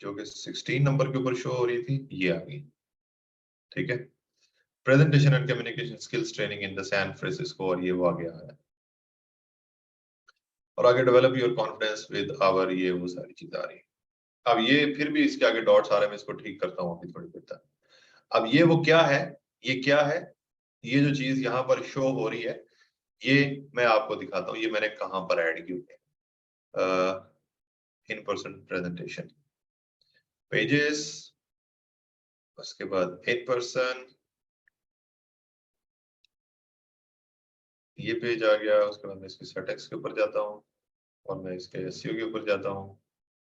जो कि 16 नंबर के ऊपर शो हो रही थी, ये आ गई, ठीक है, presentation and communication skills training in the San Francisco, और ये वो आ गया है। और आगे develop your confidence with our, ये वो सारी चीजें आ रही है। अब ये फिर भी इसके आगे डॉट्स आ रहे हैं, मैं इसको ठीक करता हूँ अभी थोड़ी देर तक। अब ये वो क्या है, ये क्या है, ये जो चीज यहाँ पर शो हो रही है, ये मैं आपको दिखाता हूँ, ये मैंने कहाँ पर ऐड की हुई है। इन पर्सन प्रेजेंटेशन पेजेस, उसके बाद इन पर्सन, ये पेज आ गया, उसके बाद मैं इसके सेटेक्स के ऊपर जाता हूँ और मैं इसके एसईओ के ऊपर जाता हूँ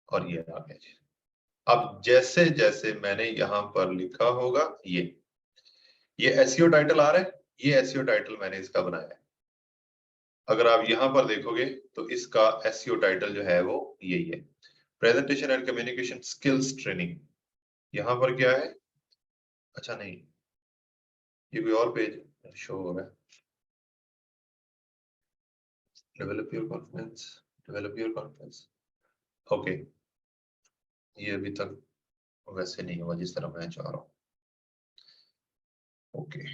और ये आ गया। अब जैसे जैसे मैंने यहाँ पर लिखा होगा, ये एसईओ टाइटल आ रहा है, ये एसईओ टाइटल मैंने इसका बनाया है। अगर आप यहाँ पर देखोगे तो इसका एसईओ टाइटल जो है वो यही है, presentation and communication skills training. यहाँ पर क्या है, अच्छा नहीं, ये कोई और पेज शो हो रहा है, develop your confidence, develop your confidence. Okay, ये अभी तक वैसे नहीं हुआ जिस तरह मैं चाह रहा हूँ। ओके,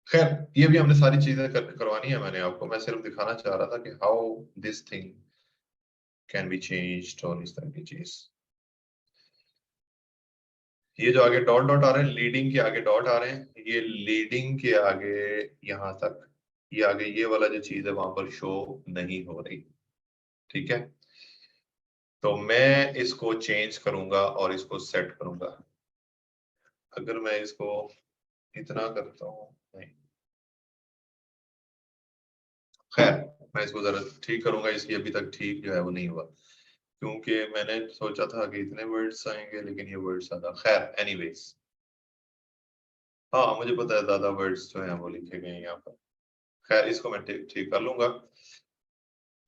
खैर ये भी हमने सारी चीजें करवानी है मैंने आपको, मैं सिर्फ दिखाना चाह रहा था कि how this thing can be changed और इस तरह की चीज। ये जो आगे डॉट डॉट आ रहे हैं, लीडिंग के आगे डॉट आ रहे हैं, ये लीडिंग के आगे यहाँ तक, ये आगे ये वाला जो चीज है वहां पर शो नहीं हो रही, ठीक है। तो मैं इसको चेंज करूंगा और इसको सेट करूंगा। अगर मैं इसको इतना करता हूँ, नहीं, खैर मैं इसको जरा ठीक करूंगा, इसकी अभी तक ठीक जो है वो नहीं हुआ, क्योंकि मैंने सोचा था कि इतने वर्ड्स आएंगे लेकिन ये वर्ड्स ज्यादा, खैर एनीवेज, हाँ मुझे पता है ज्यादा वर्ड्स जो है वो लिखे गए हैं यहाँ पर। खैर इसको मैं ठीक ठीक कर लूंगा।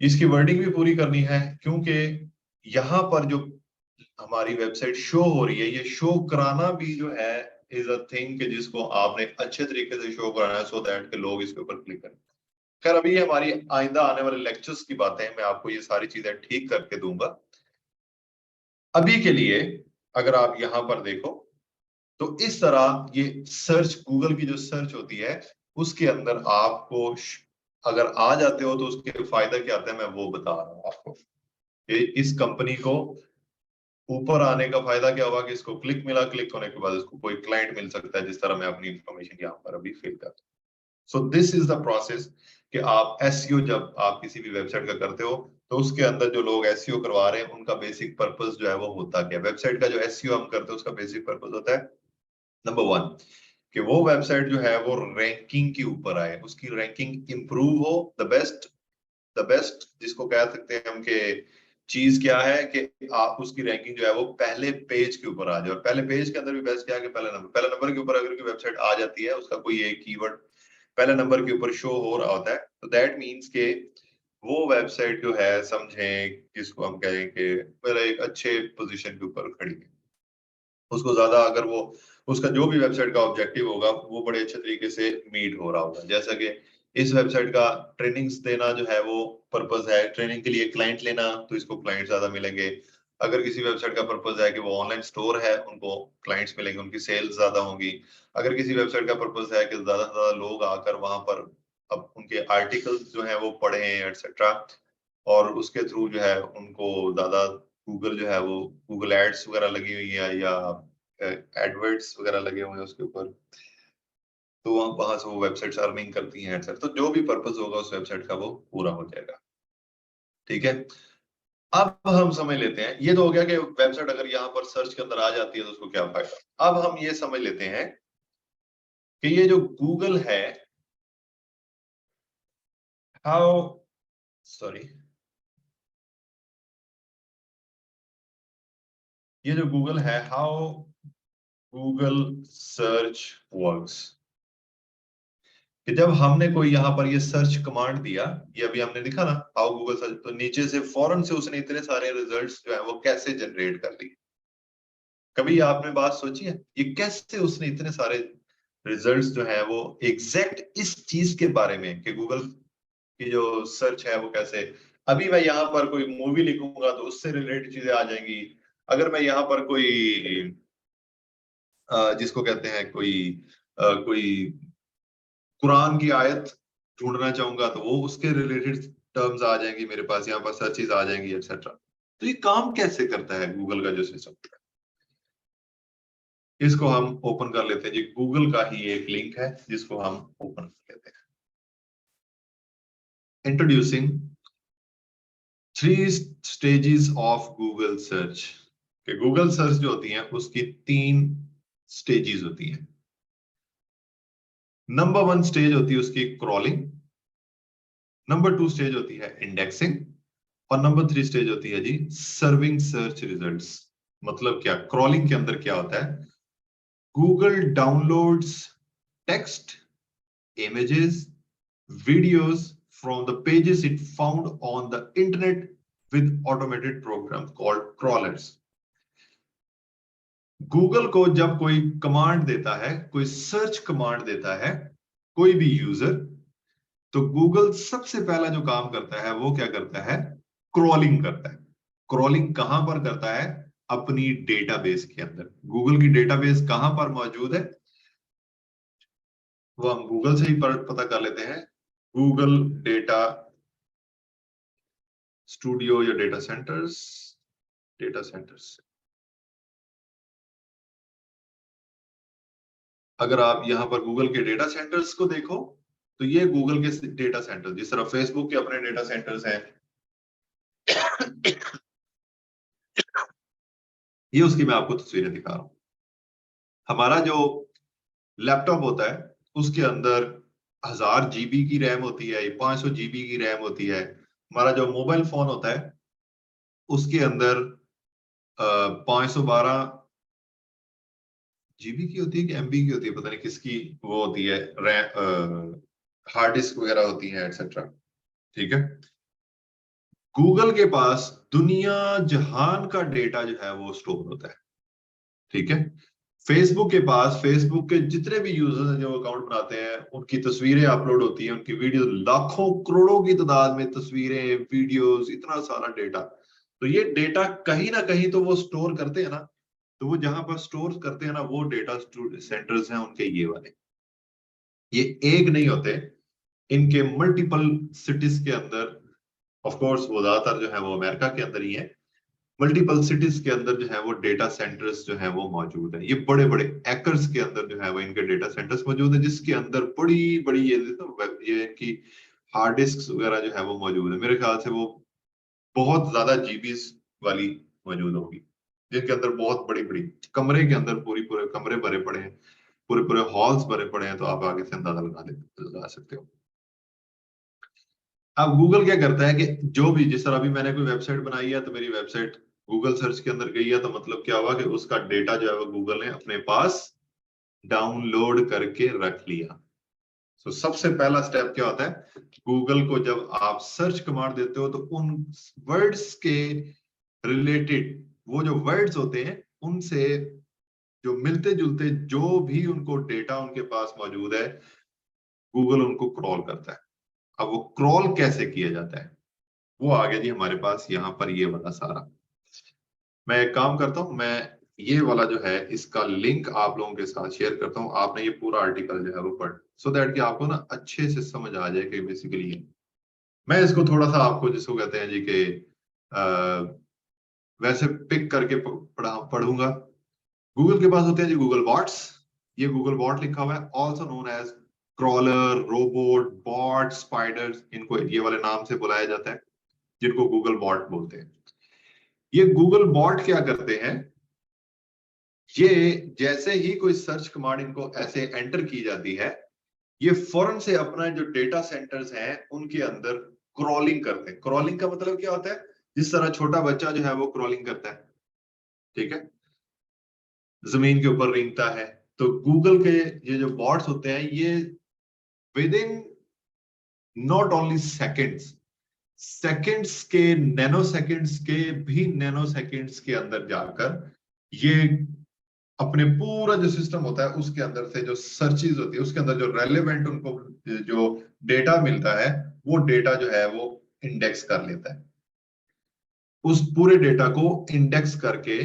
इसकी वर्डिंग भी पूरी करनी है, क्योंकि यहाँ पर जो हमारी वेबसाइट शो हो रही है, ये शो कराना भी जो है इज अ थिंग कि जिसको आपने अच्छे तरीके से शो कराना है, सो दैट के लोग इसके ऊपर क्लिक करें। खैर अभी ये हमारी आइंदा आने वाले लेक्चर्स की बातें हैं, मैं आपको ये सारी चीजें ठीक करके दूंगा। अभी के लिए अगर आप यहाँ पर देखो तो इस तरह ये सर्च, गूगल की जो सर्च होती है उसके अंदर आपको अगर आ जाते हो तो उसके फायदा क्या आते हैं मैं वो बता रहा हूँ आपको। इस कंपनी को ऊपर आने का फायदा क्या होगा कि इसको क्लिक मिला, क्लिक होने के बाद इसको कोई क्लाइंट मिल सकता है, जिस तरह मैं अपनी इंफॉर्मेशन यहाँ पर अभी फिल कर। So this is the process कि आप एसईओ जब आप किसी भी वेबसाइट का करते हो तो उसके अंदर जो लोग एसईओ करवा रहे हैं उनका बेसिक पर्पस जो है वो होता क्या, वेबसाइट का जो एसईओ हम करते हैं उसका बेसिक पर्पस होता है नंबर 1 कि वो वेबसाइट जो है वो रैंकिंग के ऊपर आए, उसकी रैंकिंग इंप्रूव हो, द बेस्ट जिसको कह सकते हैं हम कि चीज क्या है कि आप उसकी रैंकिंग जो है वो पहले पेज के ऊपर आ जाए। और पहले पेज के अंदर भी बेस्ट क्या है कि पहले नंबर के ऊपर अगर कोई वेबसाइट आ जाती है, उसका कोई एक कीवर्ड पहले नंबर के ऊपर शो हो रहा होता है, तो दैट मीन्स के वो वेबसाइट जो है, समझें जिसको हम कहें कि मेरा एक अच्छे पोजीशन के ऊपर खड़ी है, उसको ज्यादा अगर वो उसका जो भी वेबसाइट का ऑब्जेक्टिव होगा वो बड़े अच्छे तरीके से मीट हो रहा होगा। जैसा कि इस वेबसाइट का ट्रेनिंग्स देना जो है वो पर्पस है, ट्रेनिंग के लिए क्लाइंट लेना, तो इसको क्लाइंट ज्यादा मिलेंगे। अगर किसी वेबसाइट का पर्पस है कि वो ऑनलाइन स्टोर है, उनको क्लाइंट्स मिलेंगे, उनकी सेल्स ज्यादा होंगी। अगर किसी वेबसाइट का पर्पस है कि ज्यादा से ज्यादा लोग आकर वहां पर अब उनके आर्टिकल्स जो है वो पढ़ें एटसेट्रा, और उसके थ्रू जो है उनको ज्यादा गूगल जो है वो गूगल एड्स वगैरह लगी हुई है या एडवर्ड्स वगैरह लगे हुए हैं उसके ऊपर, तो वहां से वो वेबसाइट्स अर्निंग करती हैं एटसेट्रा, तो जो भी पर्पस होगा उस वेबसाइट का वो पूरा हो जाएगा, ठीक है। अब हम समझ लेते हैं, ये तो हो गया कि वेबसाइट अगर यहाँ पर सर्च के अंदर आ जाती है तो उसको क्या फायदा। अब हम ये समझ लेते हैं कि ये जो गूगल है, हाउ, सॉरी, ये जो गूगल है, हाउ गूगल सर्च वर्क्स, कि जब हमने कोई यहाँ पर ये सर्च कमांड दिया, ये अभी हमने दिखा ना हाउ गूगल सर्च, तो नीचे से फौरन से उसने इतने सारे रिजल्ट्स जो है वो कैसे जनरेट कर दिए। कभी आपने बात सोची है ये कैसे उसने इतने सारे रिजल्ट्स जो है वो एग्जैक्ट इस चीज के बारे में कि गूगल की जो सर्च है वो कैसे। अभी मैं यहाँ पर कोई मूवी लिखूंगा तो उससे रिलेटेड चीजें आ जाएंगी। अगर मैं यहाँ पर कोई जिसको कहते हैं कोई कुरान की आयत ढूंढना चाहूंगा तो वो उसके रिलेटेड टर्म्स आ जाएंगी मेरे पास, यहाँ पर सर्चेज आ जाएंगी एक्सेट्रा। तो ये काम कैसे करता है गूगल का जो सिस्टम है, इसको हम ओपन कर लेते हैं जी। गूगल का ही एक लिंक है जिसको हम ओपन कर लेते हैं। Introducing 3 stages of Google search. कि गूगल सर्च जो होती है उसकी 3 स्टेजेस होती हैं। नंबर 1 स्टेज होती है उसकी क्रॉलिंग, नंबर 2 स्टेज होती है इंडेक्सिंग, और नंबर 3 स्टेज होती है जी सर्विंग सर्च रिजल्ट्स। मतलब क्या, क्रॉलिंग के अंदर क्या होता है, Google downloads text, images, videos from the pages it found on the internet with automated programs called crawlers. Google को जब कोई कमांड देता है, कोई सर्च कमांड देता है कोई भी यूजर, तो गूगल सबसे पहला जो काम करता है वो क्या करता है, क्रॉलिंग करता है। क्रॉलिंग कहां पर करता है, अपनी डेटाबेस के अंदर। गूगल की डेटाबेस कहां पर मौजूद है, वो हम गूगल से ही पता कर लेते हैं। गूगल डेटा स्टूडियो या डेटा सेंटर्स, डेटा सेंटर्स। अगर आप यहां पर गूगल के डेटा सेंटर्स को देखो तो ये गूगल के डेटा सेंटर, जिस तरह फेसबुक के अपने डेटा सेंटर्स हैं, ये उसकी मैं आपको तस्वीरें दिखा रहा हूं। हमारा जो लैपटॉप होता है उसके अंदर 1000 GB की रैम होती है, 500 GB की रैम होती है। हमारा जो मोबाइल फोन होता है उसके अंदर 512 GB की होती है कि MB की होती है, पता नहीं किसकी वो होती है, रैम, हार्ड डिस्क वगैरह होती है एक्सेट्रा। ठीक है, गूगल के पास दुनिया जहान का डेटा जो है वो स्टोर होता है। ठीक है, फेसबुक के पास, फेसबुक के जितने भी यूजर्स हैं जो अकाउंट बनाते हैं उनकी तस्वीरें अपलोड होती हैं, उनकी वीडियो, लाखों करोड़ों की तादाद में तस्वीरें, वीडियोस, इतना सारा डेटा। तो ये डेटा कहीं ना कहीं तो वो स्टोर करते हैं ना, तो वो जहां पर स्टोर करते हैं ना, वो डेटा सेंटर्स हैं उनके ये वाले। ये एक नहीं होते, इनके मल्टीपल सिटीज के अंदर, ऑफ कोर्स वो ज्यादातर जो है वो अमेरिका के अंदर ही है, मल्टीपल सिटीज के अंदर जो है वो डेटा सेंटर्स जो है वो मौजूद है। ये बड़े बड़े एकर्स के अंदर जो है वो इनके डेटा सेंटर्स मौजूद है, जिसके अंदर बड़ी बड़ी ये इनकी हार्ड डिस्क वगैरह जो है वो मौजूद है। मेरे ख्याल से वो बहुत ज्यादा जीबीज वाली मौजूद होगी, जिनके अंदर बहुत बड़ी बड़ी कमरे के अंदर पूरी पूरे कमरे भरे पड़े हैं, पूरे पूरे हॉल्स भरे पड़े हैं। तो आप आगे से अंदाजा लगा सकते हो। अब गूगल क्या करता है कि जो भी, जिस तरह अभी मैंने कोई वेबसाइट बनाई है तो मेरी वेबसाइट गूगल सर्च के अंदर गई है, तो मतलब क्या हुआ कि उसका डेटा जो है वो गूगल ने अपने पास डाउनलोड करके रख लिया। तो सबसे पहला स्टेप क्या होता है, गूगल को जब आप सर्च कमांड देते हो तो उन वर्ड्स के रिलेटेड, वो जो वर्ड्स होते हैं उनसे जो मिलते जुलते जो भी उनको डेटा उनके पास मौजूद है, गूगल उनको क्रॉल करता है। अब वो क्रॉल कैसे किया जाता है, वो आ गया जी हमारे पास यहाँ पर ये वाला सारा। मैं एक काम करता हूँ, मैं ये वाला जो है इसका लिंक आप लोगों के साथ शेयर करता हूँ। आपने ये पूरा आर्टिकल जो है वो पढ़, सो दैट कि आपको ना अच्छे से समझ आ जाए कि बेसिकली ये, मैं इसको थोड़ा सा आपको जिसको कहते हैं जी कि वैसे पिक करके पढ़ूंगा। गूगल के पास होते हैं जी गूगल बॉट्स। ये गूगल बॉट लिखा हुआ है, also known as crawler, robot, bot, spiders, इनको ये वाले नाम से बुलाया जाता है, जिनको गूगल बॉट बोलते हैं। ये गूगल बॉट क्या करते हैं, ये जैसे ही कोई सर्च कमांड इनको ऐसे एंटर की जाती है, ये फौरन से अपना जो डेटा सेंटर्स हैं उनके अंदर क्रॉलिंग करते हैं। क्रॉलिंग का मतलब क्या होता है, जिस तरह छोटा बच्चा जो है वो क्रॉलिंग करता है, ठीक है, जमीन के ऊपर रेंगता है। तो गूगल के ये जो बॉट्स होते हैं, ये with in not only seconds, seconds के, नैनो सेकेंड्स के भी नैनो सेकेंड्स के अंदर जाकर ये अपने पूरा जो सिस्टम होता है उसके अंदर से जो सर्चेज होती है उसके अंदर जो रेलेवेंट उनको जो डेटा मिलता है, वो डेटा जो है वो इंडेक्स कर लेता है। उस पूरे डेटा को इंडेक्स करके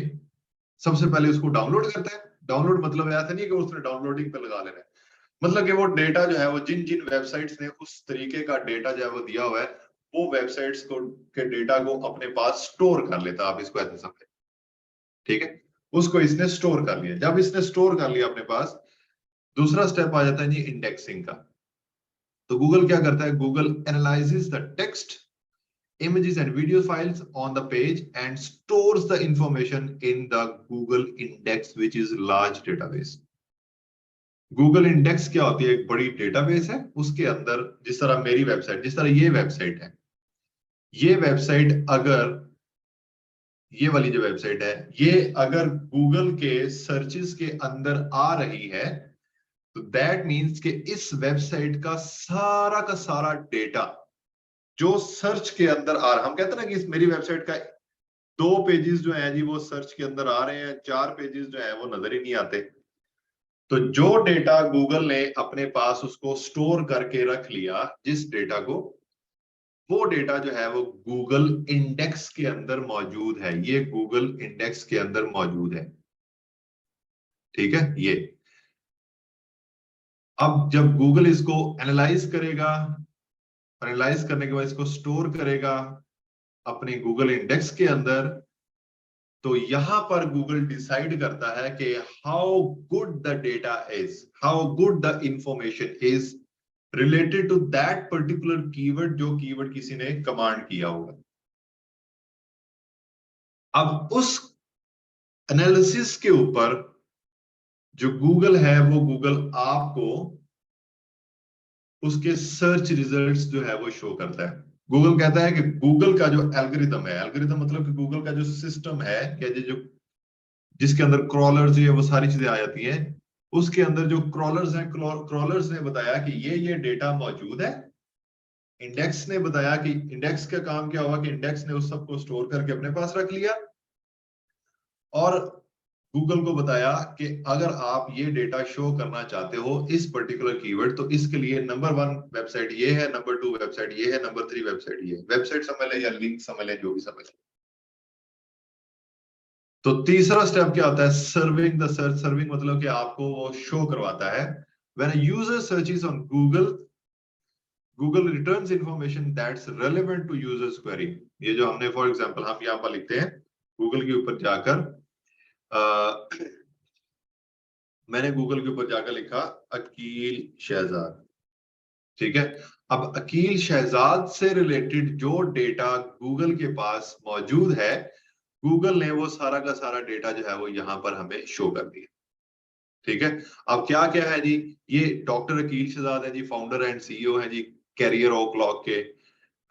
सबसे पहले उसको डाउनलोड करता है। डाउनलोड मतलब ऐसा नहीं कि उसने डाउनलोडिंग पे लगा लेना है, मतलब कि वो डेटा जो है वो जिन जिन वेबसाइट्स ने उस तरीके का डेटा जो है वो दिया हुआ है, वो वेबसाइट्स को के डेटा को अपने पास स्टोर कर लेता, आप इसको ऐसे समझे, ठीक है। उसको इसने स्टोर कर लिया, जब इसने स्टोर कर लिया अपने पास, दूसरा स्टेप आ जाता है जी इंडेक्सिंग का। तो गूगल क्या करता है, Google analyses the text, images and video files on the page and stores the information in the Google Index, which is large database. Google Index क्या होती है, एक बड़ी डेटाबेस है, उसके अंदर जिस तरह मेरी वेबसाइट, जिस तरह ये वेबसाइट है, ये वेबसाइट अगर, ये वाली जो वेबसाइट है, ये अगर गूगल के सर्चेस के अंदर आ रही है, तो दैट मीन्स कि इस वेबसाइट का सारा डेटा जो सर्च के अंदर आ रहा, हम कहते हैं ना कि इस मेरी वेबसाइट का 2 पेजेस जो है जी वो सर्च के अंदर आ रहे हैं, 4 पेजेस जो है वो नजर ही नहीं आते। तो जो डेटा गूगल ने अपने पास उसको स्टोर करके रख लिया, जिस डेटा को, वो डेटा जो है वो गूगल इंडेक्स के अंदर मौजूद है, ये गूगल इंडेक्स के अंदर मौजूद है, ठीक है। ये अब जब गूगल इसको एनालाइज करेगा, एनालाइज करने के बाद इसको स्टोर करेगा अपने गूगल इंडेक्स के अंदर, तो यहां पर गूगल डिसाइड करता है कि how good the data is, how good the information is related to that particular keyword, जो कीवर्ड किसी ने कमांड किया होगा। अब उस एनालिसिस के ऊपर जो गूगल है, वो गूगल आपको उसके सर्च रिजल्ट्स जो है वो शो करता है। गूगल कहता है कि गूगल का जो एल्गोरिदम है, एल्गोरिदम मतलब कि गूगल का जो सिस्टम है, या जो जिसके अंदर क्रॉलर्स ये वो सारी चीजें आ जाती हैं, उसके अंदर जो क्रॉलर्स हैं, क्रॉलर्स ने बताया कि ये डेटा मौजूद है। इंडेक्स ने बताया कि इंडेक्स का काम क्या हुआ कि इंडेक्स ने उस सबको स्टोर करके अपने पास रख लिया, और गूगल को बताया कि अगर आप ये डेटा शो करना चाहते हो इस पर्टिकुलर कीवर्ड, तो इसके लिए नंबर 1 वेबसाइट ये है, नंबर 2 वेबसाइट ये है, नंबर 3 वेबसाइट ये है। वेबसाइट समझ ले या लिंक समझ ले, जो भी समझ ले। तो तीसरा स्टेप क्या होता है, सर्विंग द सर्च। सर्विंग मतलब कि आपको वो शो करवाता है। When a user searches on Google, Google returns information that's relevant to users query. ये जो हमने फॉर एग्जांपल हम यहाँ पर लिखते हैं, गूगल के ऊपर जाकर मैंने गूगल के ऊपर जाकर लिखा अकील शहजाद, ठीक है। अब अकील शहजाद से रिलेटेड जो डेटा गूगल के पास मौजूद है, गूगल ने वो सारा का सारा डेटा जो है वो यहाँ पर हमें शो कर दिया, ठीक है। अब क्या क्या है जी, ये डॉक्टर अकील शहजाद है जी, फाउंडर एंड सीईओ है जी कैरियर ओ क्लॉक के।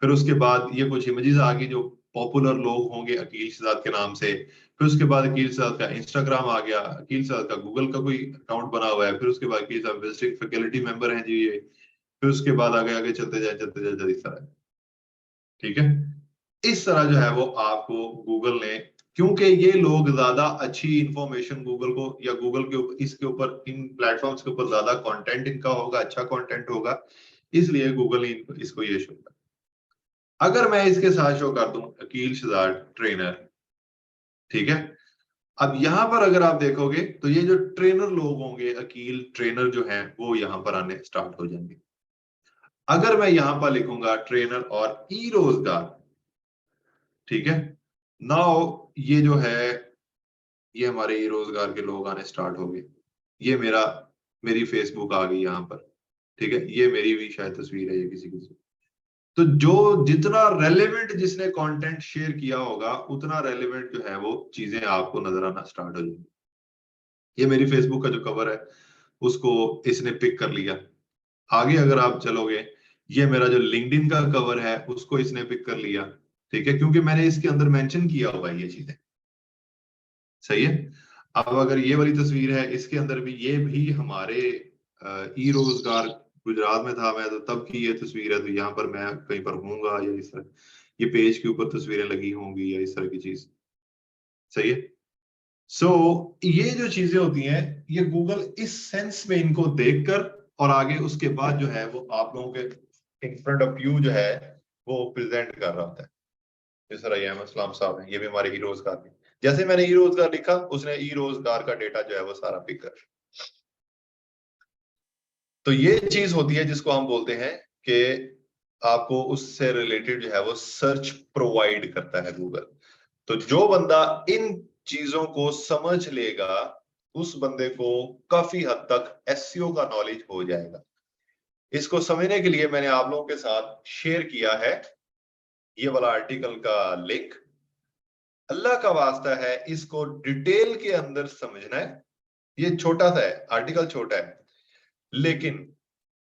फिर उसके बाद ये कुछ इमेजेस आ गई जो पॉपुलर लोग होंगे अकील शहजाद के नाम से। फिर उसके बाद अकील शहजाद का इंस्टाग्राम आ गया, अकील शहजाद का गूगल का कोई अकाउंट बना हुआ है। फिर उसके बाद Aqeel Shahzad visiting faculty member हैं जी ये। फिर उसके बाद आगे आगे चलते जाए इस तरह, ठीक है। इस तरह जो है वो आपको गूगल ने, क्योंकि ये लोग ज्यादा अच्छी इंफॉर्मेशन गूगल को, या गूगल के ऊपर, इसके ऊपर, इन प्लेटफॉर्म्स के ऊपर ज्यादा कंटेंट इनका होगा, अच्छा कंटेंट होगा, इसलिए गूगल ने इसको ये शो किया। अगर मैं इसके साथ शो कर दूं अकील शहजाद ट्रेनर, ठीक है। अब यहां पर अगर आप देखोगे तो ये जो ट्रेनर लोग होंगे, अकील ट्रेनर जो हैं, वो यहां पर आने स्टार्ट हो जाएंगे। अगर मैं यहां पर लिखूंगा ट्रेनर और ई रोजगार, ठीक है, नाउ ये जो है, ये हमारे ई रोजगार के लोग आने स्टार्ट हो गए। ये मेरी फेसबुक आ गई यहाँ पर, ठीक है। ये मेरी भी शायद तस्वीर है, ये किसी की। तो जो जितना रेलेवेंट जिसने कंटेंट शेयर किया होगा, उतना रेलेवेंट जो है वो चीजें आपको नजर आना स्टार्ट हो जाएंगी। ये मेरी फेसबुक का जो कवर है, उसको इसने पिक कर लिया। आगे अगर आप चलोगे, ये मेरा जो लिंक्डइन का कवर है, उसको इसने पिक कर लिया, ठीक है, क्योंकि मैंने इसके अंदर मेंशन किया हुआ है ये चीजें, सही है। अब अगर ये वाली तस्वीर है, इसके अंदर भी, ये भी हमारे ई रोजगार गुजरात में था मैं, तो तब की ये तस्वीर है। तो यहाँ पर मैं कहीं पर हूँगा, या इस तरह ये पेज के ऊपर तस्वीरें लगी होंगी, या इस तरह की चीज, सही है। सो ये जो चीजें होती हैं, ये गूगल इस सेंस में इनको देखकर, और आगे उसके बाद जो है वो आप लोगों के इन फ्रंट ऑफ व्यू जो है वो प्रेजेंट कर रहा होता है। जिस तरह ये अहमद सलाम साहब हैं, ये भी हमारे ई रोजगार में, जैसे मैंने ई रोजगार लिखा, उसने ई रोजगार का डेटा जो है वो सारा पिक कर। तो ये चीज होती है जिसको हम बोलते हैं कि आपको उससे रिलेटेड जो है वो सर्च प्रोवाइड करता है गूगल। तो जो बंदा इन चीजों को समझ लेगा उस बंदे को काफी हद तक एसईओ का नॉलेज हो जाएगा। इसको समझने के लिए मैंने आप लोगों के साथ शेयर किया है ये वाला आर्टिकल का लिंक। अल्लाह का वास्ता है इसको डिटेल के अंदर समझना है। ये छोटा सा है, आर्टिकल छोटा है, लेकिन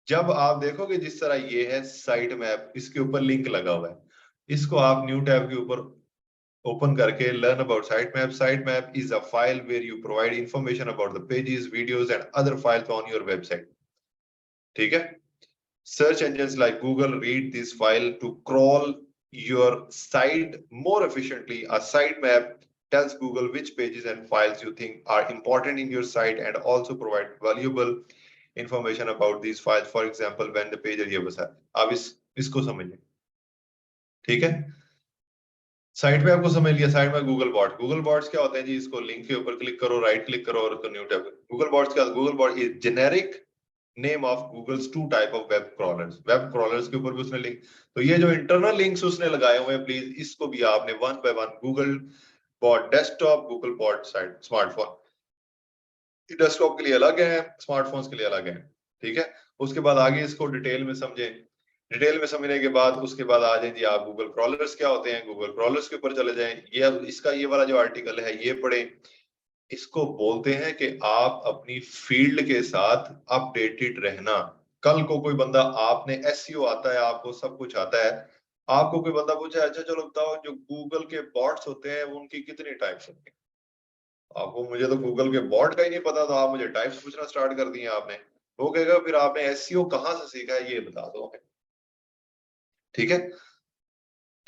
जब आप देखोगे जिस तरह ये है साइट मैप, इसके ऊपर लिंक लगा हुआ है, इसको आप न्यू टैब के ऊपर ओपन करके learn about site map. Site map is a file where you provide information about the pages, videos and other files on your website. ठीक है, search engines like Google read this file to crawl your site more efficiently. A sitemap tells Google which pages and files you think are important in your site and also provide valuable information about these files. For example, when the page है ये बस है। अब इसको समझिए। ठीक है, site पे आपको समझ लिया। साइट में गूगल बॉट, गूगल बॉट्स क्या होते हैं जी? इसको लिंक के ऊपर क्लिक करो, राइट क्लिक करो और न्यू टैब। गूगल बॉट्स क्या? Google bot is generic name of Google's two type of web crawlers. Web crawlers के ऊपर भी उसने लिंक, तो ये जो इंटरनल लिंक्स उसने लगाए हुए हैं, प्लीज इसको भी आपने one by one, Google bot desktop, Google bot site smartphone, desktop के लिए अलग है, स्मार्टफोन्स के लिए अलग है। ठीक है, उसके बाद आगे इसको डिटेल में समझें। डिटेल में समझने के बाद उसके बाद आ जाए जी आप गूगल क्रॉलर्स क्या होते हैं, गूगल क्रॉलर्स के ऊपर चले जाएं। ये इसका ये वाला जो आर्टिकल है ये पढ़ें। इसको बोलते हैं कि आप अपनी फील्ड के साथ अपडेटेड रहना। कल को कोई बंदा, आपने एसईओ आता है, आपको सब कुछ आता है, आपको कोई बंदा पूछे अच्छा चलो बताओ जो गूगल के बॉट्स होते हैं उनकी कितनी टाइप्स होती हैं? आपको, मुझे तो गूगल के बॉट का ही नहीं पता था, आप मुझे टाइप्स पूछना स्टार्ट कर दिए आपने। वो कहेगा फिर आपने एसईओ कहाँ से सीखा है ये बता दो हमें। ठीक है,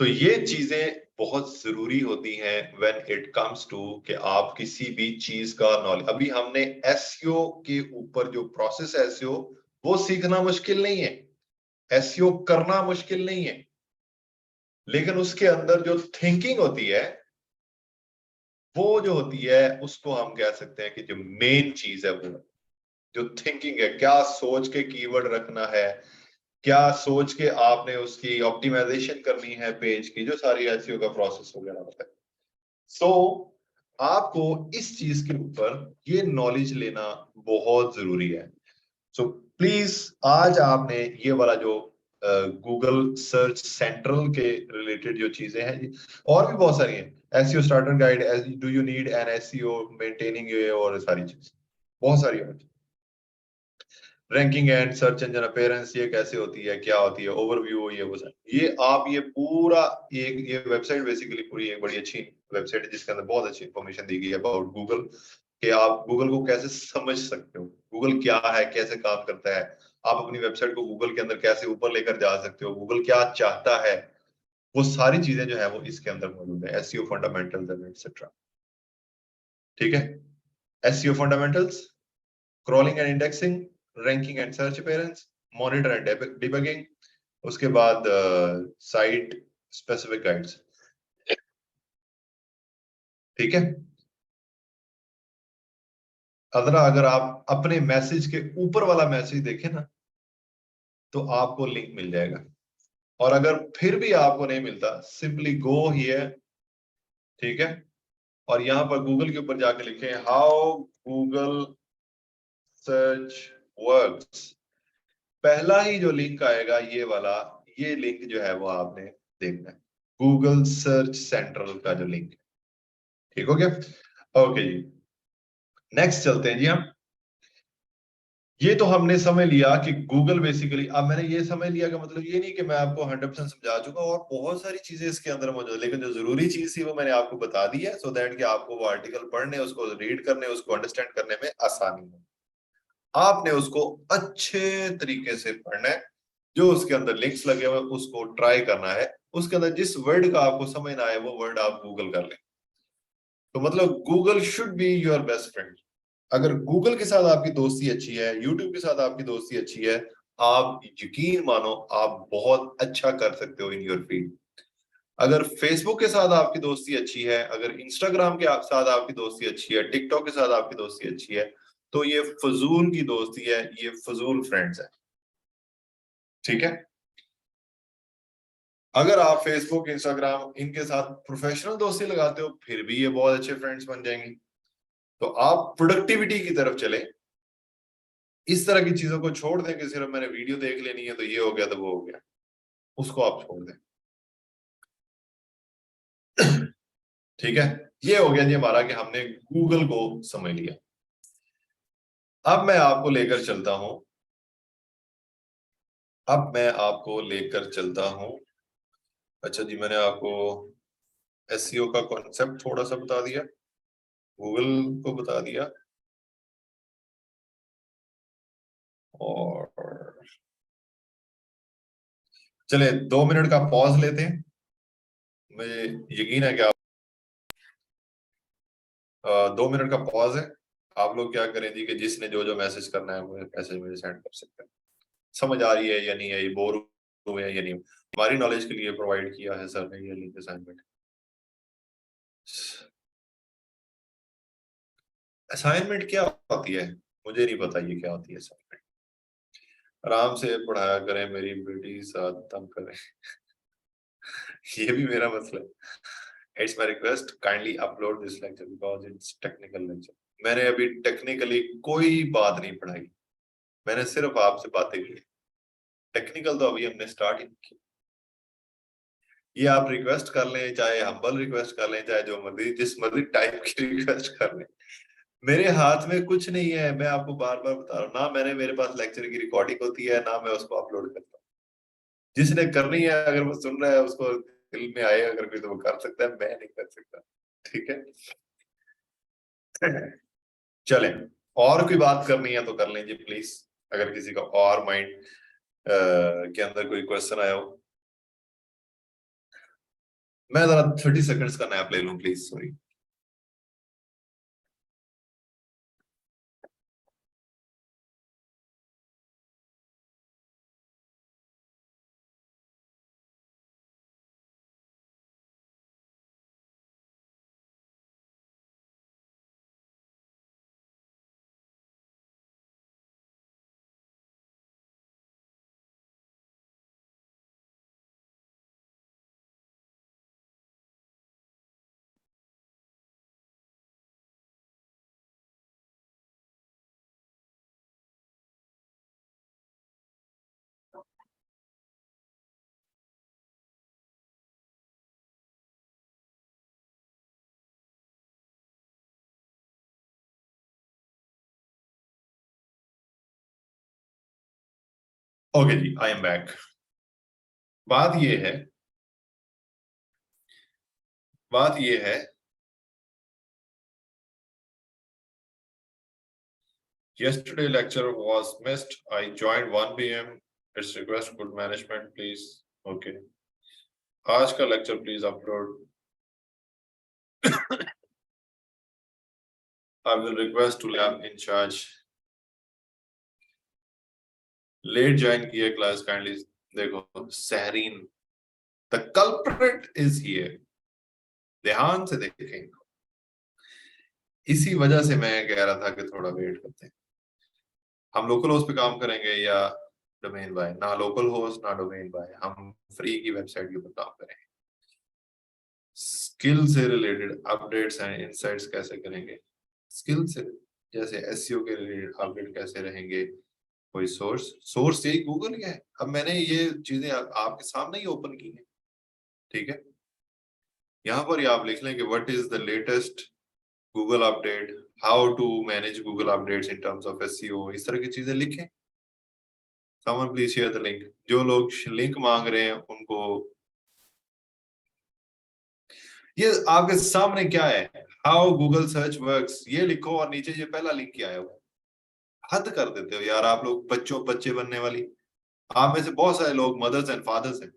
तो ये चीजें बहुत जरूरी होती हैं व्हेन इट कम्स टू कि आप किसी भी चीज का नॉलेज। अभी हमने एसईओ के ऊपर जो प्रोसेस है एसईओ, वो सीखना मुश्किल नहीं है, एसईओ करना मुश्किल नहीं है, लेकिन उसके अंदर जो थिंकिंग होती है वो जो होती है उसको हम कह सकते हैं कि जो मेन चीज है वो जो थिंकिंग है, क्या सोच के कीवर्ड रखना है, क्या सोच के आपने उसकी ऑप्टिमाइजेशन करनी है पेज की, जो सारी एसईओ का प्रोसेस वगैरह होता है। सो आपको इस चीज के ऊपर ये नॉलेज लेना बहुत जरूरी है। सो प्लीज आज आपने ये वाला जो गूगल सर्च सेंट्रल के रिलेटेड जो चीजें हैं, और भी बहुत सारी हैं, SEO starter guide, do you need an SEO maintaining, ये और सारी चीज बहुत सारी और ranking and search engine appearance ये कैसे होती है, क्या होती है, ओवरव्यू, ये वो सब। ये आप ये पूरा ये वेबसाइट बेसिकली पूरी एक बड़ी अच्छी वेबसाइट है जिसके अंदर बहुत अच्छी इंफॉर्मेशन दी गई है अबाउट गूगल, कि आप गूगल को कैसे समझ सकते हो, गूगल क्या है, कैसे काम करता है, आप अपनी वेबसाइट को गूगल के अंदर कैसे ऊपर लेकर जा सकते हो, गूगल क्या चाहता है, वो सारी चीजें जो है वो इसके अंदर मौजूद है। SEO fundamentals and etcetera. ठीक है, SEO fundamentals, crawling and indexing, ranking and search appearance, monitor and debugging, उसके बाद साइट स्पेसिफिक गाइड्स। ठीक है, अगर आप अपने मैसेज के ऊपर वाला मैसेज देखें ना तो आपको लिंक मिल जाएगा, और अगर फिर भी आपको नहीं मिलता, सिंपली गो हियर। ठीक है, और यहां पर गूगल के ऊपर जाके लिखें हाउ गूगल सर्च वर्क्स। पहला ही जो लिंक आएगा ये वाला, ये लिंक जो है वो आपने देखना है, गूगल सर्च सेंट्रल का जो लिंक है। ठीक हो गया? ओके जी, नेक्स्ट चलते हैं जी हम। ये तो हमने समझ लिया कि गूगल बेसिकली, अब मैंने ये समझ लिया का मतलब ये नहीं कि मैं आपको 100% समझा चुका, और बहुत सारी चीजें इसके अंदर मौजूद है, लेकिन जो जरूरी चीज थी वो मैंने आपको बता दी है, सो दैट कि आपको वो आर्टिकल पढ़ने, उसको रीड करने, उसको अंडरस्टैंड करने में आसानी हो। आपने उसको अच्छे तरीके से पढ़ना है, जो उसके अंदर लिंक्स लगे हुए उसको ट्राई करना है, उसके अंदर जिस वर्ड का आपको समझ ना आए वो वर्ड आप गूगल कर लें। तो मतलब Google should be your best friend. अगर गूगल के साथ आपकी दोस्ती अच्छी है, यूट्यूब के साथ आपकी दोस्ती अच्छी है, आप यकीन मानो आप बहुत अच्छा कर सकते हो इन योर फील्ड। अगर फेसबुक के साथ आपकी दोस्ती अच्छी है, अगर इंस्टाग्राम के साथ आपकी दोस्ती अच्छी है, टिकटॉक के साथ आपकी दोस्ती अच्छी है, तो ये फजूल की दोस्ती है, ये फजूल फ्रेंड्स है। ठीक है, अगर आप फेसबुक इंस्टाग्राम इनके साथ प्रोफेशनल दोस्ती लगाते हो फिर भी ये बहुत अच्छे फ्रेंड्स बन जाएंगे। तो आप प्रोडक्टिविटी की तरफ चले, इस तरह की चीजों को छोड़ दें कि सिर्फ मैंने वीडियो देख लेनी है तो ये हो गया तो वो हो गया, उसको आप छोड़ दें। ठीक है, ये हो गया जी हमारा कि हमने गूगल को समझ लिया। अब मैं आपको लेकर चलता हूं, अच्छा जी, मैंने आपको एसईओ का कॉन्सेप्ट थोड़ा सा बता दिया, गूगल को बता दिया, और चले 2 मिनट का पॉज लेते हैं। मुझे यकीन है कि आप 2 मिनट का पॉज है। आप लोग क्या करें जी कि जिसने जो जो मैसेज करना है वो मैसेज मुझे सेंड कर सकते हैं। समझ आ रही है या नहीं है, बोर हुए हैं या नहीं, हमारी नॉलेज के लिए प्रोवाइड किया है सर ने ये लिंक असाइनमेंट। असाइनमेंट क्या होती है मुझे नहीं पता, ये क्या होती है असाइनमेंट। आराम से पढ़ाया करें, मेरी बेटी साथ तंग करें। ये भी मेरा मसला है। It's my request, kindly upload this lecture because it's technical lecture. मैंने अभी टेक्निकली कोई बात नहीं पढ़ाई, मैंने सिर्फ आपसे बातें की। टेक्निकल तो अभी हमने स्टार्ट ही नहीं की। ये आप रिक्वेस्ट कर लें, चाहे हम्बल रिक्वेस्ट कर लें, चाहे जो मर्जी जिस मर्जी टाइप की रिक्वेस्ट कर लें, मेरे हाथ में कुछ नहीं है। मैं आपको बार बार बता रहा हूँ ना, मेरे पास लेक्चर की रिकॉर्डिंग होती है ना मैं उसको अपलोड करता हूँ। जिसने करनी है, अगर वो सुन रहा है उसको दिल में आए अगर कोई तो वो कर सकता है, मैं नहीं कर सकता। ठीक है। चलें, और कोई बात करनी है तो कर लें जी प्लीज, अगर किसी का और माइंड के अंदर कोई क्वेश्चन आया हो। मैं जरा 30 सेकंड्स का नैप ले लूं प्लीज, सॉरी। ओके जी, आई एम बैक। बात ये है, बात ये है, yesterday lecture was missed. I joined 1 p.m. It's request good management please. Okay, आज का lecture please upload. I will request to lab in charge. Late join किए क्लास काइंडली। देखो Sahreen, the culprit is here, ध्यान से देखें। इसी वजह से मैं कह रहा था कि थोड़ा वेट करते हैं। हम लोकल होस्ट पे काम करेंगे या डोमेन बाय? ना लोकल होस्ट ना डोमेन बाय, हम फ्री की वेबसाइट के ऊपर काम करेंगे। स्किल से रिलेटेड अपडेट्स एंड इनसाइट्स कैसे करेंगे? स्किल से जैसे एसईओ के रिलेटेड अपडेट कैसे रहेंगे? कोई सोर्स यही गूगल ही है। अब मैंने ये चीजें आपके सामने ही ओपन की हैं, ठीक है। यहाँ पर ही आप लिख लें कि what is the latest Google update, how to manage Google updates in terms of SEO, इस तरह की चीजें लिखें। Someone please share the link. जो लोग लिंक मांग रहे हैं उनको, ये आपके सामने क्या है, हाउ गूगल सर्च वर्क्स, ये लिखो और नीचे ये पहला लिंक क्या है। हद कर देते हो यार आप लोग, बच्चे बनने वाली। आप में से बहुत सारे लोग मदर्स एंड फादर्स हैं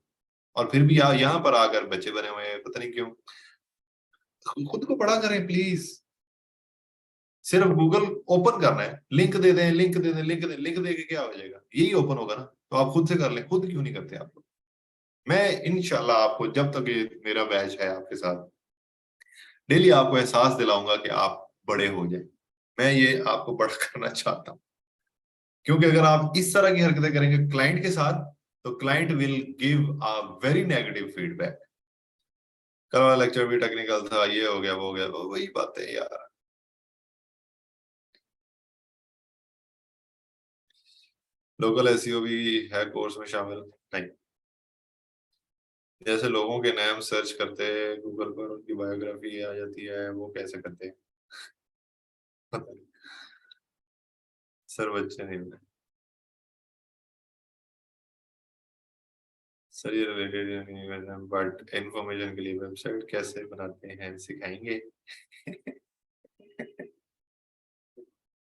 और फिर भी यहाँ पर आकर बच्चे बने हुए हैं, पता नहीं क्यों। खुद को बड़ा करें प्लीज। सिर्फ गूगल ओपन करना है, लिंक दे दें, लिंक दे दें, लिंक दे, लिंक दे के क्या हो जाएगा, यही ओपन होगा ना। तो आप खुद से कर लें, खुद क्यों नहीं करते आप लोग। मैं इंशाल्लाह आपको जब तक ये मेरा बैच है आपके साथ, डेली आपको एहसास दिलाऊंगा कि आप बड़े हो जाए। मैं ये आपको बड़ा करना चाहता हूँ, क्योंकि अगर आप इस तरह की हरकतें करेंगे क्लाइंट के साथ, तो client will give a very negative feedback. कल वाला लेक्चर भी टेक्निकल था, ये हो गया वो हो गया, वही बातें यार। लोकल एसईओ भी है कोर्स में शामिल? नहीं। जैसे लोगों के नाम सर्च करते हैं गूगल पर, उनकी बायोग्राफी आ जाती है, वो कैसे करते हैं? पता नहीं। सर बच्चे नहीं मिले। सर ये रिलेटेड बट इंफॉर्मेशन के लिए वेबसाइट कैसे बनाते हैं सिखाएंगे?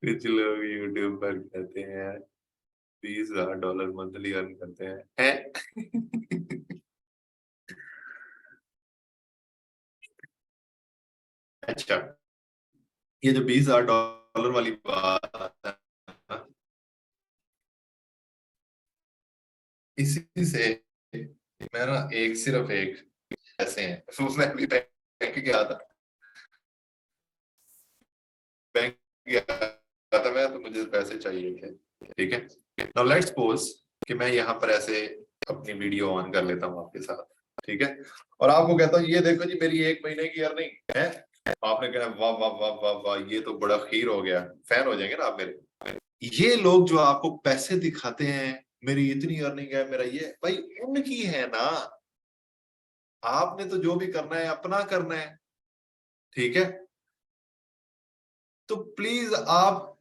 कुछ लोग यूट्यूब पर कहते हैं $20,000 मंथली अर्न करते हैं। अच्छा, ये जो $20,000 वाली बात है ना, इसी से मैं ना एक सिर्फ एक ऐसे हैं, तो मैं भी बैंक गया था, बैंक गया था मैं, तो मुझे पैसे चाहिए थे। ठीक है, नाउ लेट्स सपोज कि मैं यहाँ पर ऐसे अपनी वीडियो ऑन कर लेता हूँ आपके साथ। ठीक है, और आपको कहता हूँ ये देखो जी मेरी 1 महीने की अर्निंग है। आपने कहा वाह वाह वाह वाह वाह, ये तो बड़ा खीर हो गया, फैन हो जाएंगे ना आप मेरे। ये लोग जो आपको पैसे दिखाते हैं, मेरी इतनी अर्निंग है, मेरा ये, भाई उनकी है ना, आपने तो जो भी करना है अपना करना है। ठीक है, तो प्लीज आप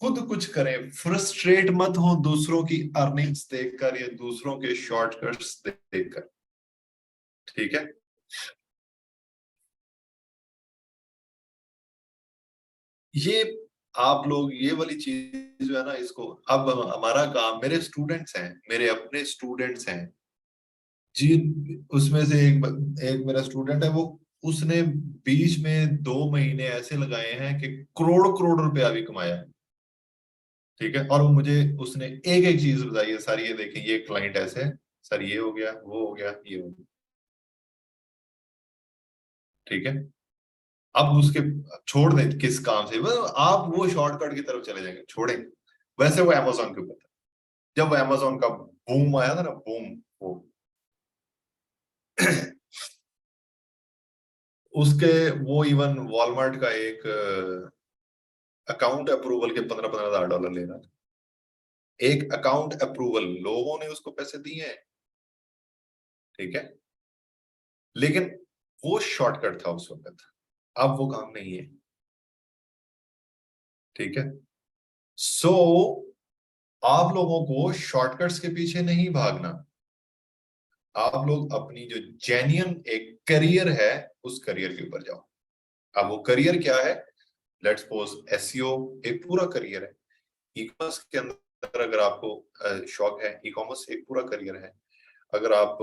खुद कुछ करें, फ्रस्ट्रेट मत हो दूसरों की अर्निंग्स देखकर या दूसरों के शॉर्टकट्स देखकर। ठीक है, ये आप लोग ये वाली चीज जो है ना, इसको अब हमारा काम, मेरे स्टूडेंट्स हैं, मेरे अपने स्टूडेंट्स हैं जी, उसमें से एक मेरा स्टूडेंट है, वो उसने बीच में 2 महीने ऐसे लगाए हैं कि करोड़ करोड़ रुपया भी कमाया है। ठीक है, और वो मुझे उसने एक एक चीज बताई है सारी, ये देखें ये क्लाइंट ऐसे है सर, ये हो गया वो हो गया ये हो गया। ठीक है, अब उसके छोड़ दें किस काम से, आप वो शॉर्टकट की तरफ चले जाएंगे, छोड़ें। वैसे वो अमेजोन के ऊपर था, जब वो अमेजोन का बूम आया था ना, बूम, वो उसके, वो इवन वॉलमार्ट का एक अकाउंट अप्रूवल के 15-15 हज़ार डॉलर ले रहा था। एक अकाउंट अप्रूवल, लोगों ने उसको पैसे दिए हैं। ठीक है, लेकिन वो शॉर्टकट था उस वक्त, अब वो काम नहीं है। ठीक है, सो आप लोगों को शॉर्टकट्स के पीछे नहीं भागना, आप लोग अपनी जो जेन्युइन एक करियर है, उस करियर के ऊपर जाओ। अब वो करियर क्या है? लेट्स सपोज एसईओ एक पूरा करियर है, ई कॉमर्स के अंदर अगर आपको शौक है, ई कॉमर्स एक पूरा करियर है। अगर आप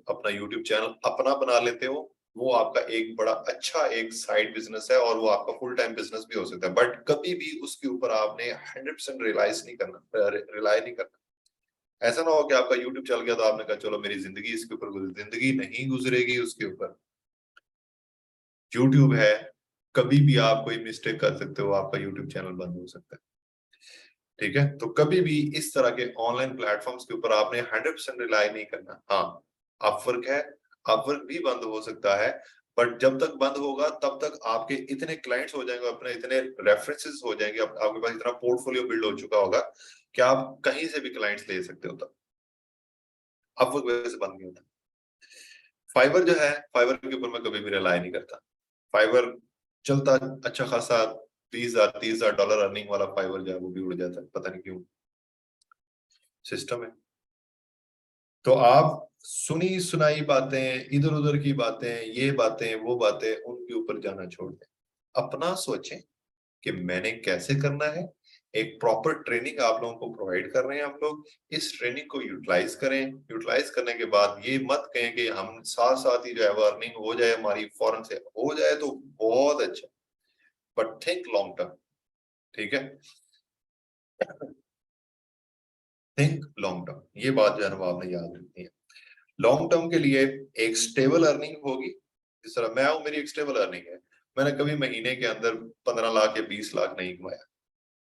अपना यूट्यूब चैनल अपना बना लेते हो, वो आपका एक बड़ा अच्छा एक साइड बिजनेस है, और वो आपका फुल टाइम बिजनेस भी हो सकता है, बट कभी भी उसके ऊपर आपने 100% रिलाइज नहीं करना, रिलाई नहीं करना। ऐसा ना हो कि आपका यूट्यूब चल गया तो आपने कहा चलो मेरी जिंदगी इसके ऊपर गुजर, जिंदगी नहीं गुजरेगी उसके ऊपर। यूट्यूब है, कभी भी आप कोई मिस्टेक कर सकते हो, आपका यूट्यूब चैनल बंद हो सकता है। ठीक है, तो कभी भी इस तरह के ऑनलाइन प्लेटफॉर्म्स के ऊपर आपने 100% रिलाई नहीं करना। हाँ, अपवर्क है, अपवर्क भी बंद हो सकता है, बट जब तक बंद होगा तब तक आपके इतने क्लाइंट्स हो जाएंगे, अपने इतने रेफरेंसेस हो जाएंगे, आपके पास इतना पोर्टफोलियो बिल्ड हो चुका होगा कि आप कहीं से भी क्लाइंट्स ले सकते हो। तब अपवर्क वैसे बंद नहीं होता। फाइवर जो है, फाइवर के ऊपर मैं कभी भी रिलाई नहीं करता। फाइवर चलता अच्छा खासा, 20,000 30,000 डॉलर अर्निंग वाला फाइवर जो है वो भी उड़ जाता है, पता नहीं क्यों, सिस्टम है। तो आप सुनी सुनाई बातें, इधर उधर की बातें, ये बातें वो बातें, उनके ऊपर जाना छोड़ दें। अपना सोचें कि मैंने कैसे करना है। एक प्रॉपर ट्रेनिंग आप लोगों को प्रोवाइड कर रहे हैं हम लोग, इस ट्रेनिंग को यूटिलाइज करें। यूटिलाइज करने के बाद ये मत कहें कि हम साथ साथ ही जो है वो अर्निंग हो जाए हमारी, फौरन से हो जाए तो बहुत अच्छा, बट थिंक लॉन्ग टर्म। ठीक है, थिंक लॉन्ग टर्म, ये बात जो है ना वो आपने याद रखनी है। लॉन्ग टर्म के लिए एक स्टेबल अर्निंग होगी, जिस तरह मैं हूं, मेरी एक स्टेबल अर्निंग है। मैंने कभी महीने के अंदर 15 लाख या 20 लाख नहीं कमाया।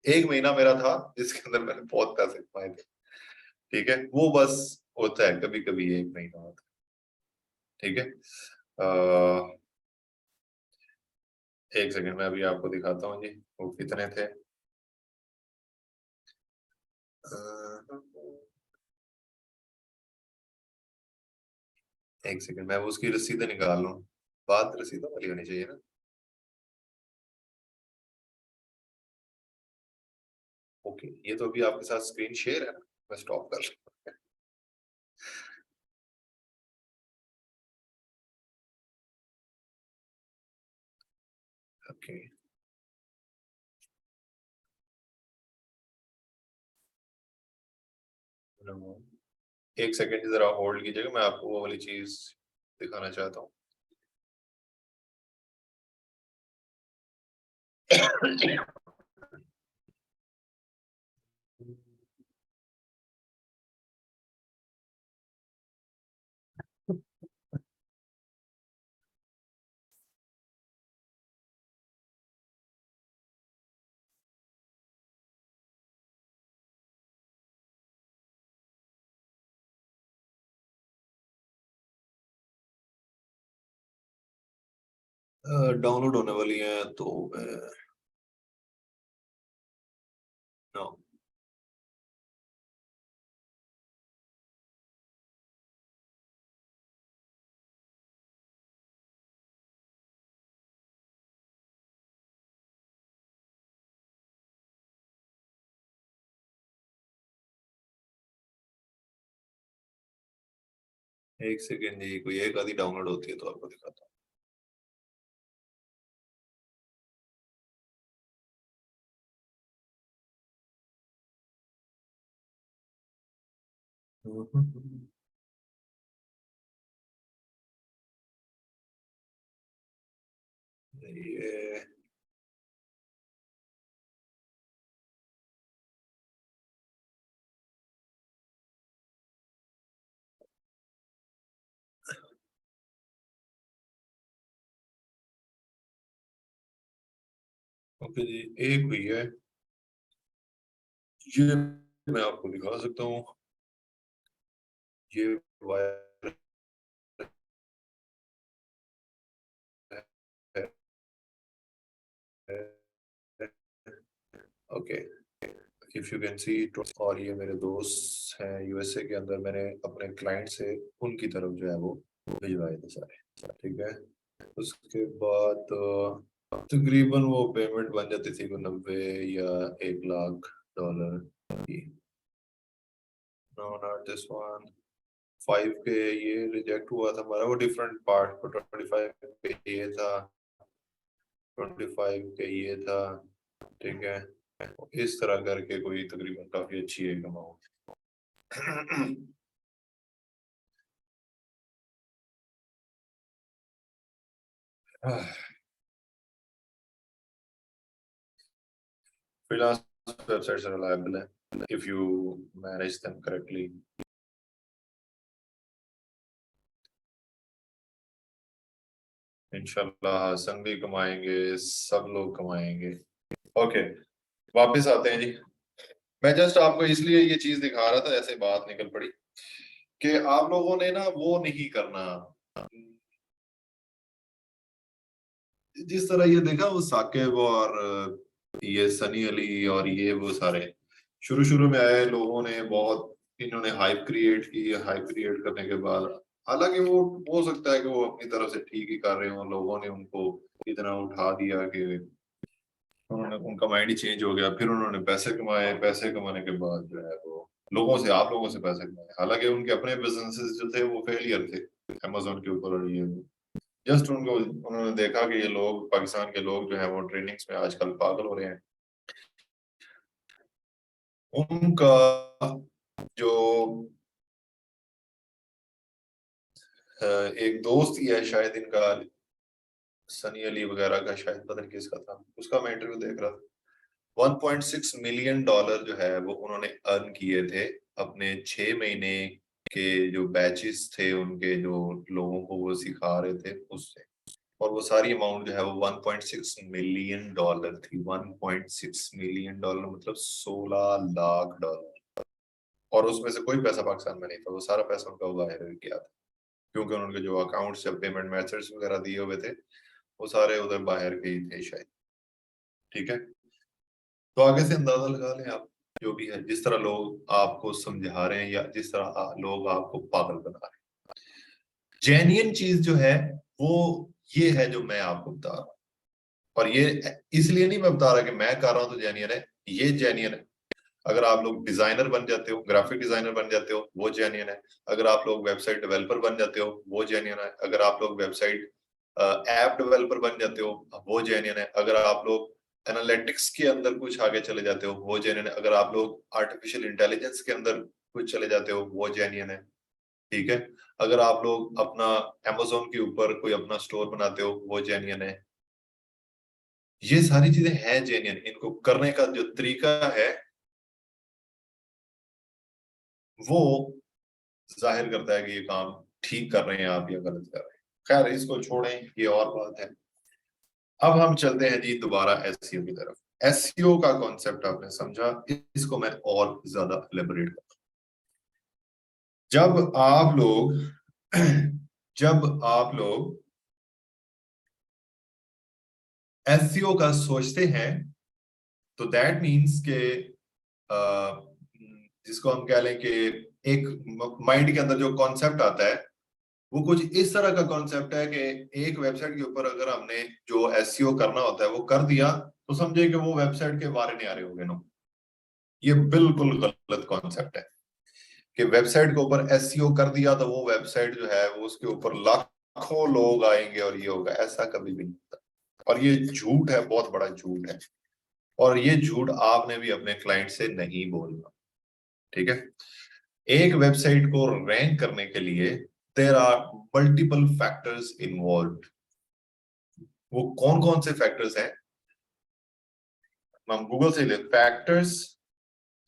एक महीना मेरा था जिसके अंदर मैंने बहुत पैसे कमाए थे। ठीक है, वो बस होता है, कभी कभी 1 महीना होता है, ठीक है। एक सेकंड में अभी आपको दिखाता हूँ जी वो कितने थे। एक सेकंड मैं उसकी रसीदें निकाल लूँ, बात रसीदों वाली होनी चाहिए ना। ओके, ये तो अभी आपके साथ स्क्रीन शेयर है ना, मैं स्टॉप कर लूँ। ओके, एक सेकंड जरा होल्ड कीजिएगा, मैं आपको वो वाली चीज दिखाना चाहता हूँ। डाउनलोड होने वाली है तो नो, एक सेकंड जी, कोई एक आधी डाउनलोड होती है तो आपको दिखाता हूँ। ये ओके जी, एक हुई है, ये मैं आपको दिखा सकता हूँ। ये wire okay, if you can see. और ये मेरे दोस्त हैं यूएसए के अंदर, मैंने अपने क्लाइंट से उनकी तरफ जो है वो भिजवाए थे सारे, ठीक है। उसके बाद तकरीबन वो पेमेंट बन जाती थी 90 या $1 लाख की। नो नॉट दिस वन, 5 के ये रिजेक्ट हुआ था हमारा, वो डिफरेंट पार्ट पर 25 पे ये था, 25 के ये था, ठीक है। इस तरह करके कोई तकरीबन काफी अच्छी एक amount. freelance websites are reliable if you manage them correctly. इंशाल्लाह हसन भी कमाएंगे, सब लोग कमाएंगे। ओके, वापस आते हैं जी। मैं जस्ट आपको इसलिए ये चीज दिखा रहा था, ऐसे बात निकल पड़ी कि आप लोगों ने ना वो नहीं करना। जिस तरह ये देखा वो साकिब और ये सनी अली और ये वो सारे शुरू शुरू में आए लोगों ने बहुत, इन्होंने हाइप क्रिएट की, हाइप क्रिएट करने के बाद हालांकि वो हो सकता है कि वो अपनी तरफ से ठीक ही कर रहे हो, लोगों ने उनको इतना उठा दिया कि उन्होंने, उनका माइंड ही चेंज हो गया, फिर उन्होंने पैसे कमाए, पैसे कमाने के बाद जो है वो लोगों से, आप लोगों से पैसे कमाए, हालांकि उनके अपने बिजनेसेस जो थे वो फेलियर थे अमेजोन के ऊपर। और ये जस्ट उनको, उन्होंने देखा कि ये लोग, पाकिस्तान के लोग जो है वो ट्रेनिंग्स में आजकल पागल हो रहे हैं, उनका जो एक दोस्त ही है शायद इनका, सनी अली वगैरह का, शायद पता नहीं किसका था, उसका मैं इंटरव्यू देख रहा था। $1.6 मिलियन जो है वो उन्होंने अर्न किए थे अपने 6 महीने के जो बैचेस थे उनके, जो लोगों को वो सिखा रहे थे उससे। और वो सारी अमाउंट जो है वो $1.6 मिलियन थी। $1.6 मिलियन मतलब $16 लाख। और उसमें से कोई पैसा पाकिस्तान में नहीं था, वो सारा पैसा उनका बाहर गया था, क्योंकि उनके जो अकाउंट्स या पेमेंट मेथड्स वगैरह दिए हुए थे वो सारे उधर बाहर के ही थे शायद। ठीक है, तो आगे से अंदाजा लगा लें आप, जो भी है, जिस तरह लोग आपको समझा रहे हैं या जिस तरह लोग आपको पागल बना रहे हैं, जेन्युइन चीज जो है वो ये है जो मैं आपको बता रहा हूँ। और ये इसलिए नहीं मैं बता रहा कि मैं कर रहा हूं तो जेन्युइन है, ये जेन्युइन है। अगर आप लोग डिजाइनर बन जाते हो, ग्राफिक डिजाइनर बन जाते हो, वो जेन्युइन है। अगर आप लोग वेबसाइट डेवलपर बन जाते हो, वो जेन्युइन है। अगर आप लोग वेबसाइट ऐप डेवलपर बन जाते हो, वो जेन्युइन है। अगर आप लोग एनालिटिक्स के अंदर कुछ आगे चले जाते हो, वो जेन्युइन है। अगर आप लोग आर्टिफिशियल इंटेलिजेंस के अंदर कुछ चले जाते हो, वो जेन्युइन है। ठीक है, अगर आप लोग अपना Amazon के ऊपर कोई अपना स्टोर बनाते हो, वो जेन्युइन है। ये सारी चीजें हैं जेन्युइन। इनको करने का जो तरीका है वो जाहिर करता है कि ये काम ठीक कर रहे हैं आप या गलत कर रहे हैं। खैर, इसको छोड़ें, ये और बात है। अब हम चलते हैं जी दोबारा एसईओ की तरफ। एसईओ का कॉन्सेप्ट आपने समझा, इसको मैं और ज्यादा एलेबोरेट करता हूं। जब आप लोग एसईओ का सोचते हैं तो दैट मीन्स के जिसको हम कह लें कि एक माइंड के अंदर जो कॉन्सेप्ट आता है वो कुछ इस तरह का कॉन्सेप्ट है कि एक वेबसाइट के ऊपर अगर हमने जो एसईओ करना होता है वो कर दिया तो समझे कि वो वेबसाइट के बारे नहीं आ रहे होंगे ना। ये बिल्कुल गलत कॉन्सेप्ट है कि वेबसाइट के ऊपर एसईओ कर दिया तो वो वेबसाइट जो है वो उसके ऊपर लाखों लोग आएंगे और ये होगा, ऐसा कभी भी नहीं होता। और ये झूठ है, बहुत बड़ा झूठ है। और ये झूठ आपने भी अपने क्लाइंट से नहीं बोलना। ठीक है, एक वेबसाइट को रैंक करने के लिए there are multiple factors involve. वो कौन कौन से फैक्टर्स हैं, हम गूगल से ले, factors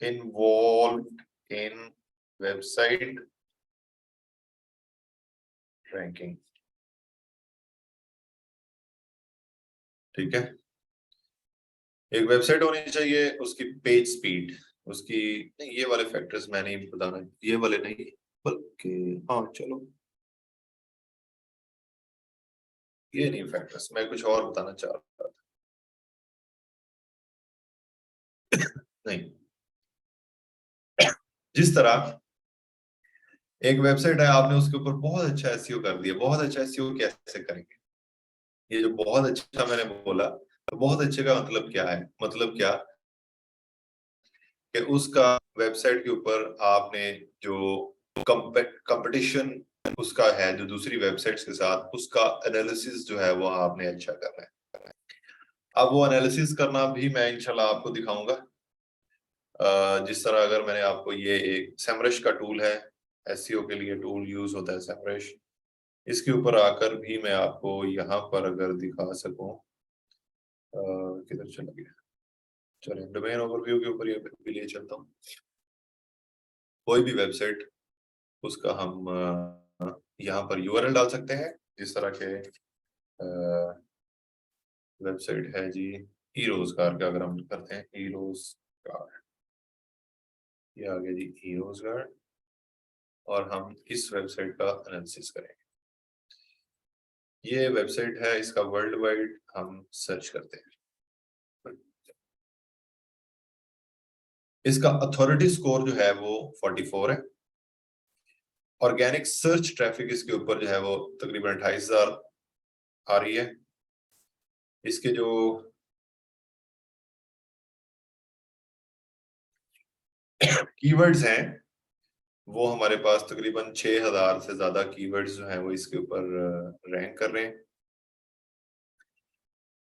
involve in website ranking. ठीक है, एक वेबसाइट होनी चाहिए, उसकी पेज स्पीड, उसकी नहीं, ये वाले फैक्टर्स मैं नहीं बताना, ये वाले नहीं, बल्कि हाँ चलो, ये नहीं फैक्टर्स, मैं कुछ और बताना चाह रहा था। नहीं, जिस तरह एक वेबसाइट है, आपने उसके ऊपर बहुत अच्छा एसईओ कर दिया। बहुत अच्छा एसईओ कैसे करेंगे, ये जो बहुत अच्छा मैंने बोला, तो बहुत अच्छे का मतलब क्या है, मतलब क्या कि उसका वेबसाइट के ऊपर आपने जो कंपटीशन उसका है जो दूसरी वेबसाइट्स के साथ, उसका एनालिसिस जो है वो आपने अच्छा करना है। अब वो एनालिसिस करना भी मैं इंशाल्लाह आपको दिखाऊंगा। जिस तरह अगर मैंने आपको, ये एक सेमरश का टूल है, एसईओ के लिए टूल यूज होता है सेमरश। इसके ऊपर आकर भी मैं आपको यहाँ पर अगर दिखा सकूं, किधर चला गया, चलिए डोमेन ओवरव्यू के ऊपर ये भी ले चलता हूँ। कोई भी वेबसाइट, उसका हम यहाँ पर यूआरएल डाल सकते हैं। जिस तरह के वेबसाइट है जी ई रोजगार का, अगर हम करते हैं ई रोजगार, ये आ गया जी ई रोजगार, और हम इस वेबसाइट का एनालिसिस करेंगे। ये वेबसाइट है, इसका वर्ल्ड वाइड हम सर्च करते हैं। इसका अथॉरिटी स्कोर जो है वो 44 है। ऑर्गेनिक सर्च ट्रैफिक इसके ऊपर जो है वो तकरीबन 28,000 आ रही है। इसके जो कीवर्ड्स हैं वो हमारे पास तकरीबन 6,000 से ज्यादा कीवर्ड्स जो हैं वो इसके ऊपर रैंक कर रहे हैं।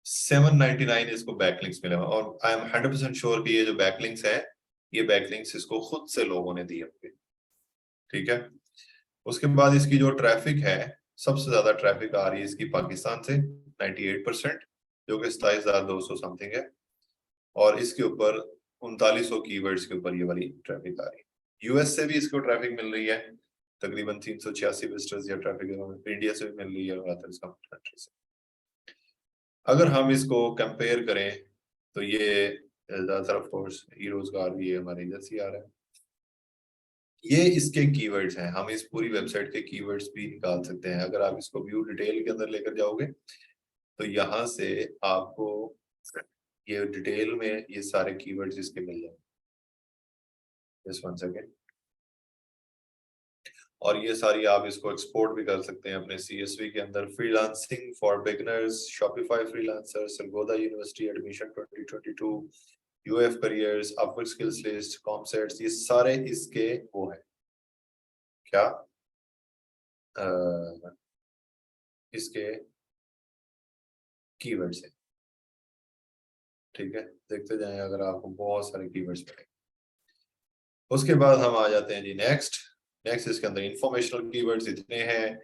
799 इसको बैकलिंक्स मिले हैं, और आई एम 100% श्योर कि ये जो बैकलिंक्स है, ये बैकलिंक्स इसको खुद से लोगों ने दिए होंगे। ठीक है, उसके बाद इसकी जो ट्रैफिक है, सबसे ज्यादा ट्रैफिक आ रही है इसकी पाकिस्तान से 98%, जो कि 27,200 समथिंग है। और इसके ऊपर 3900 कीवर्ड्स के ऊपर ये वाली ट्रैफिक आ रही है। यूएस से भी इसको ट्रैफिक मिल रही है, तकरीबन 386 विजिटर्स या ट्रैफिक इंडिया से भी मिल रही है, और अदर कंट्री से। अगर हम इसको कंपेयर करें तो ये ज्यादातर ऑफ कोर्स ई रोजगार भी है हमारे इधर से आ रहा है। ये इसके कीवर्ड्स हैं, हम इस पूरी वेबसाइट के कीवर्ड्स भी निकाल सकते हैं। अगर आप इसको व्यू डिटेल के अंदर लेकर जाओगे तो यहाँ से आपको ये डिटेल में ये सारे कीवर्ड्स इसके मिल जाएंगे। Just one second. और ये सारी आप इसको एक्सपोर्ट भी कर सकते हैं अपने CSV के अंदर। Freelancing for beginners, Shopify freelancer, Sargodha university admission 2022, UF careers, Upwork skills list, COMSATS, ये सारे इसके वो है क्या इसके कीवर्ड्स है। ठीक है, देखते जाएं, अगर आपको बहुत सारे कीवर्ड्स मिलेंगे। उसके बाद हम आ जाते हैं जी नेक्स्ट इसके अंदर इंफॉर्मेशनल कीवर्ड्स इतने हैं,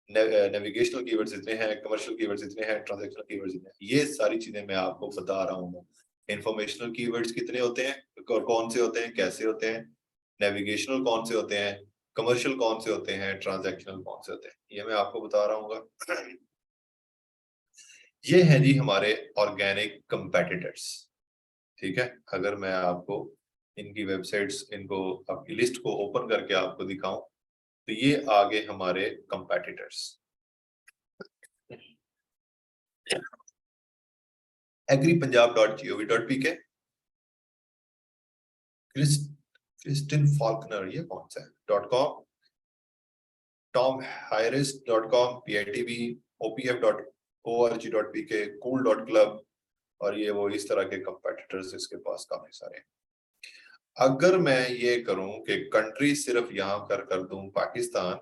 नेविगेशनल कीवर्ड्स इतने हैं, कमर्शियल कीवर्ड्स इतने हैं, ट्रांजैक्शनल कीवर्ड्स इतने हैं। ये सारी चीजें मैं आपको बता रहा हूँ। इंफॉर्मेशनल कीवर्ड्स कितने होते हैं और कौन से होते हैं, कैसे होते हैं, नेविगेशनल कौन से होते हैं, कमर्शियल कौन से होते हैं, ट्रांजैक्शनल कौन से होते हैं, ये मैं आपको बता रहा हूँ। ये है जी हमारे ऑर्गेनिक कंपेटिटर्स। ठीक है, अगर मैं आपको इनकी वेबसाइट्स, इनको आपकी लिस्ट को ओपन करके आपको दिखाऊं तो ये आगे हमारे कंपेटिटर्स। agripunjab.gov.pk, क्रिस्टिन फॉल्कनर, ये कौन सा है .com, tomharris.com, PITB, opf.org.pk, cool.club, और ये वो इस तरह के कंपेटिटर्स इसके पास काफी सारे हैं। अगर मैं ये करूं कि कंट्री सिर्फ यहाँ कर दूं पाकिस्तान,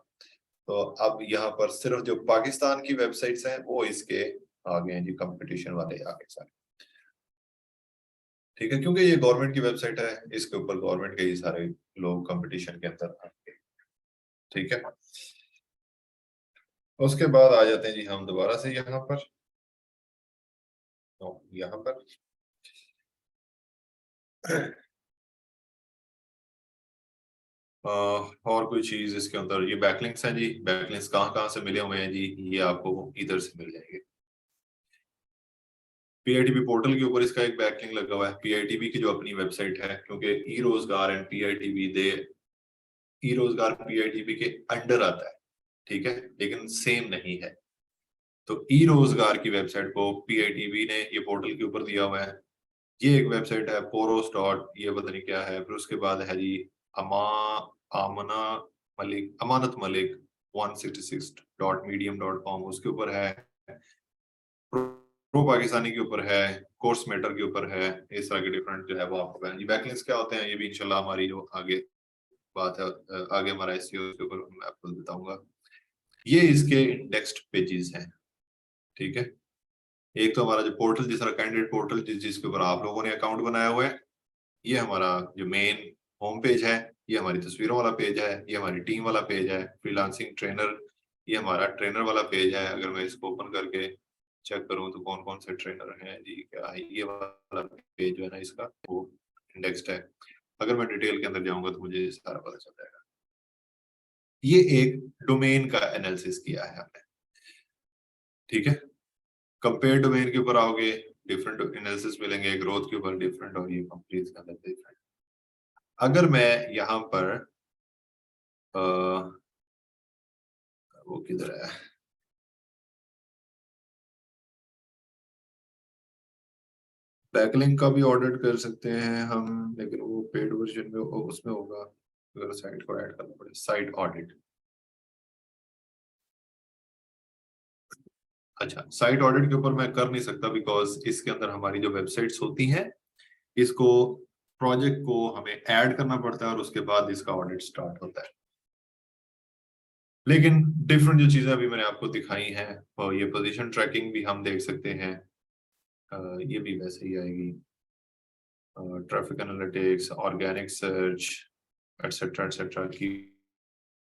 तो अब यहाँ पर सिर्फ जो पाकिस्तान की वेबसाइट्स हैं वो इसके आगे हैं जी, कंपटीशन वाले आगे सारे। ठीक है, क्योंकि ये गवर्नमेंट की वेबसाइट है, इसके ऊपर गवर्नमेंट के ही सारे लोग कंपटीशन के अंदर आएंगे। ठीक है, उसके बाद आ जाते हैं जी हम दोबारा से यहाँ पर, यहाँ पर और कोई चीज इसके अंदर, ये बैकलिंक्स हैं जी। बैकलिंक्स कहाँ से मिले हुए हैं जी, ये आपको इधर से मिल जाएंगे। PITB पोर्टल के ऊपर इसका एक बैकलिंक लगा हुआ है, PITB की जो अपनी वेबसाइट है, क्योंकि ई रोजगार एंड PITB दे, ई रोजगार PITB के अंडर आता है। ठीक है, लेकिन सेम नहीं है। तो ई रोजगार की वेबसाइट को PITB ने ये पोर्टल के ऊपर दिया हुआ है। ये एक वेबसाइट है पोरोस डॉट, ये पता नहीं क्या है। फिर उसके बाद है जी अमानत मलिक 166.medium.com, उसके ऊपर है। प्रो पाकिस्तानी के ऊपर है, कोर्स मेटर के ऊपर है। इस तरह के डिफरेंट जो है वो आपको ये बैकलिंक्स क्या होते हैं, ये भी इंशाल्लाह हमारी जो आगे बात है, आगे हमारा SEO के ऊपर मैं आपको बताऊंगा। ये इसके इंडेक्स्ड पेजेस हैं। ठीक है, एक तो हमारा जो पोर्टल, जिस तरह कैंडिडेट पोर्टल जिसके ऊपर आप लोगों ने अकाउंट बनाया हुआ है, ये हमारा जो मेन होम पेज है, ये हमारी तस्वीरों वाला पेज है, ये हमारी टीम वाला पेज है। फ्रीलांसिंग ट्रेनर, ये हमारा ट्रेनर वाला पेज है। अगर मैं इसको ओपन करके चेक करूं तो कौन कौन से ट्रेनर हैं जी, क्या है, ये वाला पेज जो है ना इसका वो इंडेक्स्ड है। अगर मैं डिटेल के अंदर जाऊंगा तो मुझे सारा पता चल जाएगा। ये एक डोमेन का एनालिसिस किया है हमने। ठीक है, कंपेयर डोमेन के ऊपर आओगे, डिफरेंट एनालिसिस मिलेंगे, ग्रोथ के ऊपर डिफरेंट, और ये कंपनीज के अंदर डिफरेंट। अगर मैं यहाँ पर वो किधर है, बैकलिंक का भी ऑडिट कर सकते हैं हम, लेकिन वो पेड वर्जन में उसमें होगा, अगर साइट को ऐड करना पड़े, साइट ऑडिट। अच्छा, साइट ऑडिट के ऊपर मैं कर नहीं सकता, बिकॉज इसके अंदर हमारी जो वेबसाइट्स होती हैं, इसको प्रोजेक्ट को हमें ऐड करना पड़ता है और उसके बाद इसका ऑडिट स्टार्ट होता है। लेकिन डिफरेंट जो चीजें अभी मैंने आपको दिखाई हैं, और ये पोजीशन ट्रैकिंग भी हम देख सकते हैं, ये भी वैसे ही आएगी। Traffic analytics, organic search, etcetera की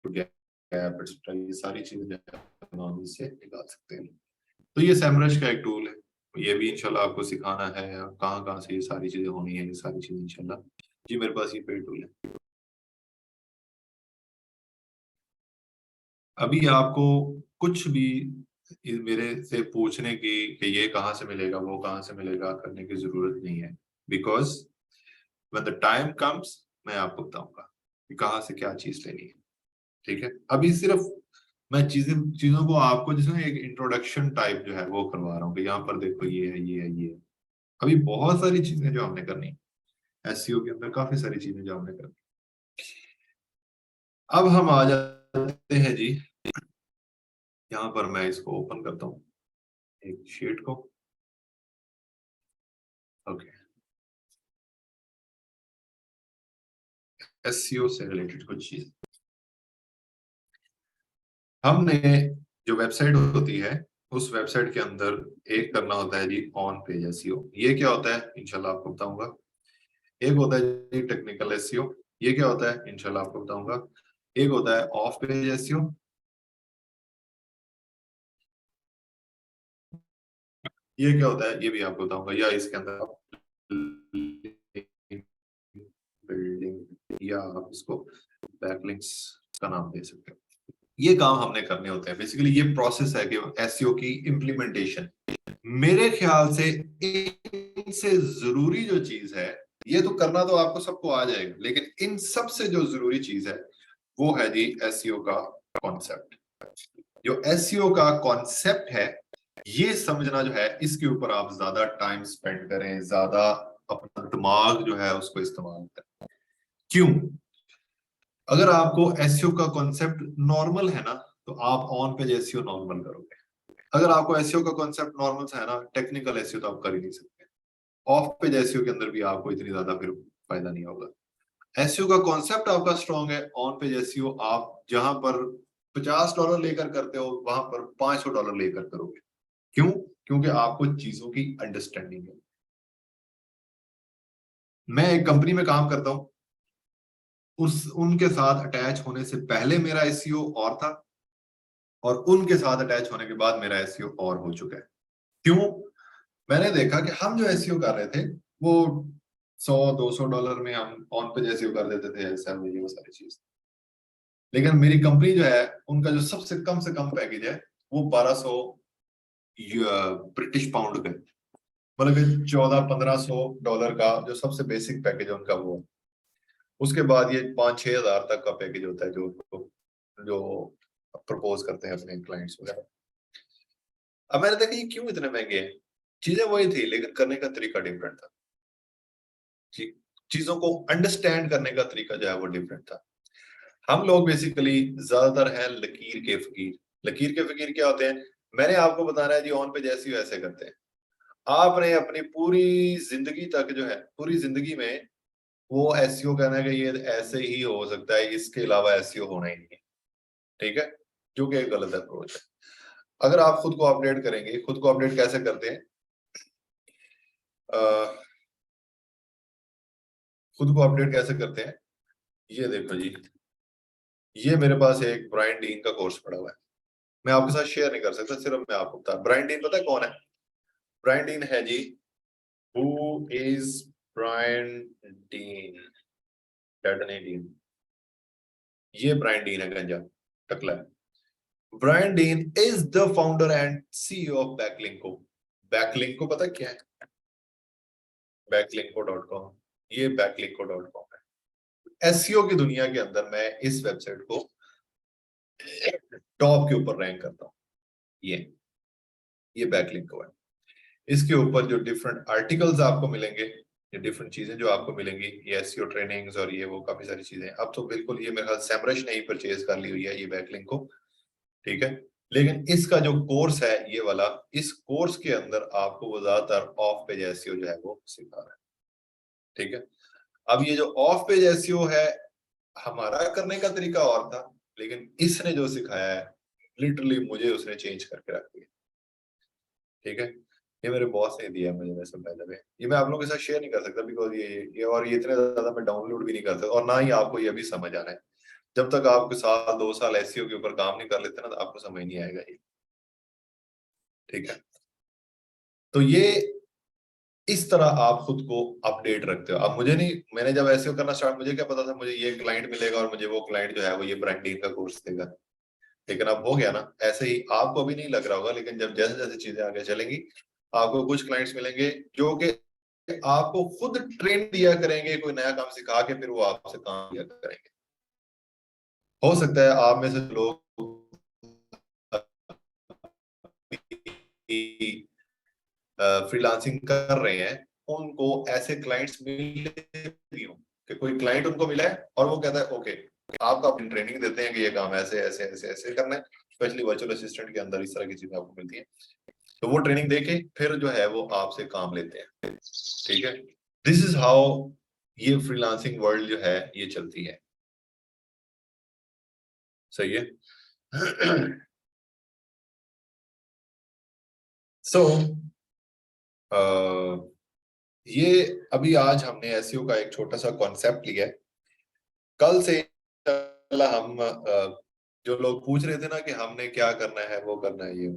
गैप एटसेट्रा, ये सारी चीजें हम इससे निकाल सकते हैं। तो ये सैमरश का एक टूल है, ये भी इंशाल्लाह आपको सिखाना है कहाँ कहाँ से ये सारी चीजें होनी है, ये सारी चीजें इंशाल्लाह। जी मेरे पास ये पेड टूल है। अभी आपको कुछ भी मेरे से पूछने की कि ये कहाँ से मिलेगा, वो कहाँ से मिलेगा, करने की जरूरत नहीं है, because when the time comes मैं आपको बताऊंगा। कि कहाँ से क्या चीज लेनी है। ठीक है, अभी सिर्फ मैं चीजों को आपको जिसमें एक इंट्रोडक्शन टाइप जो है वो करवा रहा हूँ कि यहाँ पर देखो ये है, ये है, ये है। अभी बहुत सारी चीजें जो हमने करनी, एसईओ के अंदर काफी सारी चीजें जो हमने करनी। अब हम आ जाते हैं जी, यहाँ पर मैं इसको ओपन करता हूँ एक शीट को। ओके, एसईओ से रिलेटेड कुछ चीज हमने, जो वेबसाइट होती है उस वेबसाइट के अंदर एक करना होता है जी ऑन पेज एसईओ। ये क्या होता है इंशाल्लाह आपको बताऊंगा। एक होता है जी टेक्निकल एसईओ, ये क्या होता है इंशाल्लाह आपको बताऊंगा। एक होता है ऑफ पेज एसईओ, ये क्या होता है ये भी आपको बताऊंगा। या इसके अंदर बिल्डिंग, या आप इसको बैकलिंक्स का नाम दे सकते हो। ये काम हमने करने होते हैं। बेसिकली ये प्रोसेस है कि एसईओ की इम्प्लीमेंटेशन। मेरे ख्याल से इनसे जरूरी जो चीज है, ये तो करना तो आपको सबको आ जाएगा, लेकिन इन सबसे जो जरूरी चीज है वो है जी एसईओ का कॉन्सेप्ट। जो एसईओ का कॉन्सेप्ट है, ये समझना जो है, इसके ऊपर आप ज्यादा टाइम स्पेंड करें, ज्यादा अपना दिमाग जो है उसको इस्तेमाल करें। क्यों? अगर आपको एसईओ का कॉन्सेप्ट नॉर्मल है ना, तो आप ऑन पेज एसईओ नॉर्मल करोगे। अगर आपको एसईओ का कॉन्सेप्ट नॉर्मल सा है ना, टेक्निकल एसईओ तो आप कर ही नहीं सकते। ऑफ पेज एसईओ के अंदर भी आपको इतनी ज्यादा फिर फायदा नहीं होगा। एसईओ का कॉन्सेप्ट आपका स्ट्रॉन्ग है, ऑन पेज एसईओ आप जहां पर $50 लेकर करते हो वहां पर $500 लेकर करोगे। क्यों? क्योंकि आपको चीजों की अंडरस्टैंडिंग है। मैं एक कंपनी में काम करता हूं, उस उनके साथ अटैच होने से पहले मेरा एसईओ और था, और उनके साथ अटैच होने के बाद मेरा एसईओ और हो चुका है। क्यों? मैंने देखा कि हम जो एसईओ कर रहे थे वो $100-200 में हम ऑन पेज एसईओ कर देते थे, ऐसा वो सारी चीज। लेकिन मेरी कंपनी जो है, उनका जो सबसे कम से कम पैकेज है वो 1200 ब्रिटिश पाउंड का, मतलब कि $1400-1500 का जो सबसे बेसिक पैकेज है उनका वो। उसके बाद ये 5-6 हजार तक का पैकेज होता है जो जो प्रपोज करते हैं अपने क्लाइंट्स वगैरह। अब मैंने देखा ये क्यों इतने महंगे हैं। चीजें वही थी लेकिन करने का तरीका डिफरेंट था। चीजों को अंडरस्टैंड करने का तरीका जो है वो डिफरेंट था। हम लोग बेसिकली ज्यादातर हैं लकीर के फकीर। लकीर के फकीर क्या होते हैं? मैंने आपको बताना है जी ऑन पे जैसे वैसे करते हैं। आपने अपनी पूरी जिंदगी तक जो है, पूरी जिंदगी में वो एसईओ कहना है कि ये ऐसे ही हो सकता है, इसके अलावा एसईओ होना ही नहीं है। ठीक है, जो कि एक गलत अप्रोच है। अगर आप खुद को अपडेट करेंगे, खुद को अपडेट कैसे करते हैं? खुद को अपडेट कैसे करते हैं, ये देखो जी, ये मेरे पास एक ब्रायन डीन का कोर्स पड़ा हुआ है। मैं आपके साथ शेयर नहीं कर सकता, सिर्फ मैं आपको बता। ब्रायन डीन पता है कौन है? ब्रायन डीन है जी, हु इज ब्रायन डीन? डैडनी डीन, ये ब्रायन डीन है, गंजा टकला है। Brian Dean is the founder and CEO of Backlinko. Backlinko पता क्या है? बैकलिंको.com, ये बैकलिंको.com है। एसईओ की दुनिया के अंदर मैं इस वेबसाइट को टॉप के ऊपर रैंक करता हूँ। ये बैकलिंको है। इसके ऊपर जो डिफरेंट आर्टिकल्स आपको मिलेंगे, ये डिफरेंट चीजें जो आपको मिलेंगी, ये एसईओ ट्रेनिंग्स और ये वो काफी सारी चीजें। अब तो बिल्कुल ये मेरे ख्याल सैमरश ने ही परचेज कर ली हुई है ये बैकलिंको। ठीक है, लेकिन इसका जो कोर्स है ये वाला, इस कोर्स के अंदर आपको वो ज्यादातर ऑफ पेज एसईओ जो है वो सिखा रहा है। ठीक है, अब ये जो ऑफ पेज एसईओ है, हमारा करने का तरीका और था, लेकिन इसने जो सिखाया है लिटरली मुझे उसने चेंज करके रख दिया। ठीक है, ये मेरे बॉस ने दिया मुझे, वैसे पहले में ये मैं आप लोगों के साथ शेयर नहीं कर सकता बिकॉज ये और ये इतने ज्यादा मैं डाउनलोड भी नहीं करता, और ना ही आपको ये भी समझ आना है। जब तक आप 1-2 साल एसईओ के ऊपर काम नहीं कर लेते ना, तो आपको समझ नहीं आएगा ये। ठीक है, तो ये इस तरह आप खुद को अपडेट रखते हो। अब मुझे नहीं, मैंने जब एसईओ करना स्टार्ट, मुझे क्या पता था मुझे ये क्लाइंट मिलेगा और मुझे वो क्लाइंट जो है वो ये ब्रांडिंग का कोर्स देगा। लेकिन अब हो गया ना, ऐसे ही आपको अभी नहीं लग रहा होगा, लेकिन जब जैसे जैसे चीजें आगे चलेंगी, आपको कुछ क्लाइंट्स मिलेंगे जो कि आपको खुद ट्रेन दिया करेंगे, कोई नया काम सिखा के फिर वो आपसे काम किया करेंगे। हो सकता है आप में से लोग फ्रीलांसिंग कर रहे हैं, उनको ऐसे क्लाइंट्स मिले भी हों कि कोई क्लाइंट उनको मिला है और वो कहता है ओके, आपको अपनी ट्रेनिंग देते हैं कि ये काम ऐसे ऐसे ऐसे ऐसे करना है। स्पेशली वर्चुअल असिस्टेंट के अंदर इस तरह की चीजें आपको मिलती हैं, तो वो ट्रेनिंग देके फिर जो है वो आपसे काम लेते हैं। ठीक है, दिस इज हाउ ये फ्रीलांसिंग वर्ल्ड जो है ये चलती है। सही है। सो ये अभी आज हमने एसईओ का एक छोटा सा कॉन्सेप्ट लिया है। कल से हम जो लोग पूछ रहे थे ना कि हमने क्या करना है वो करना है, ये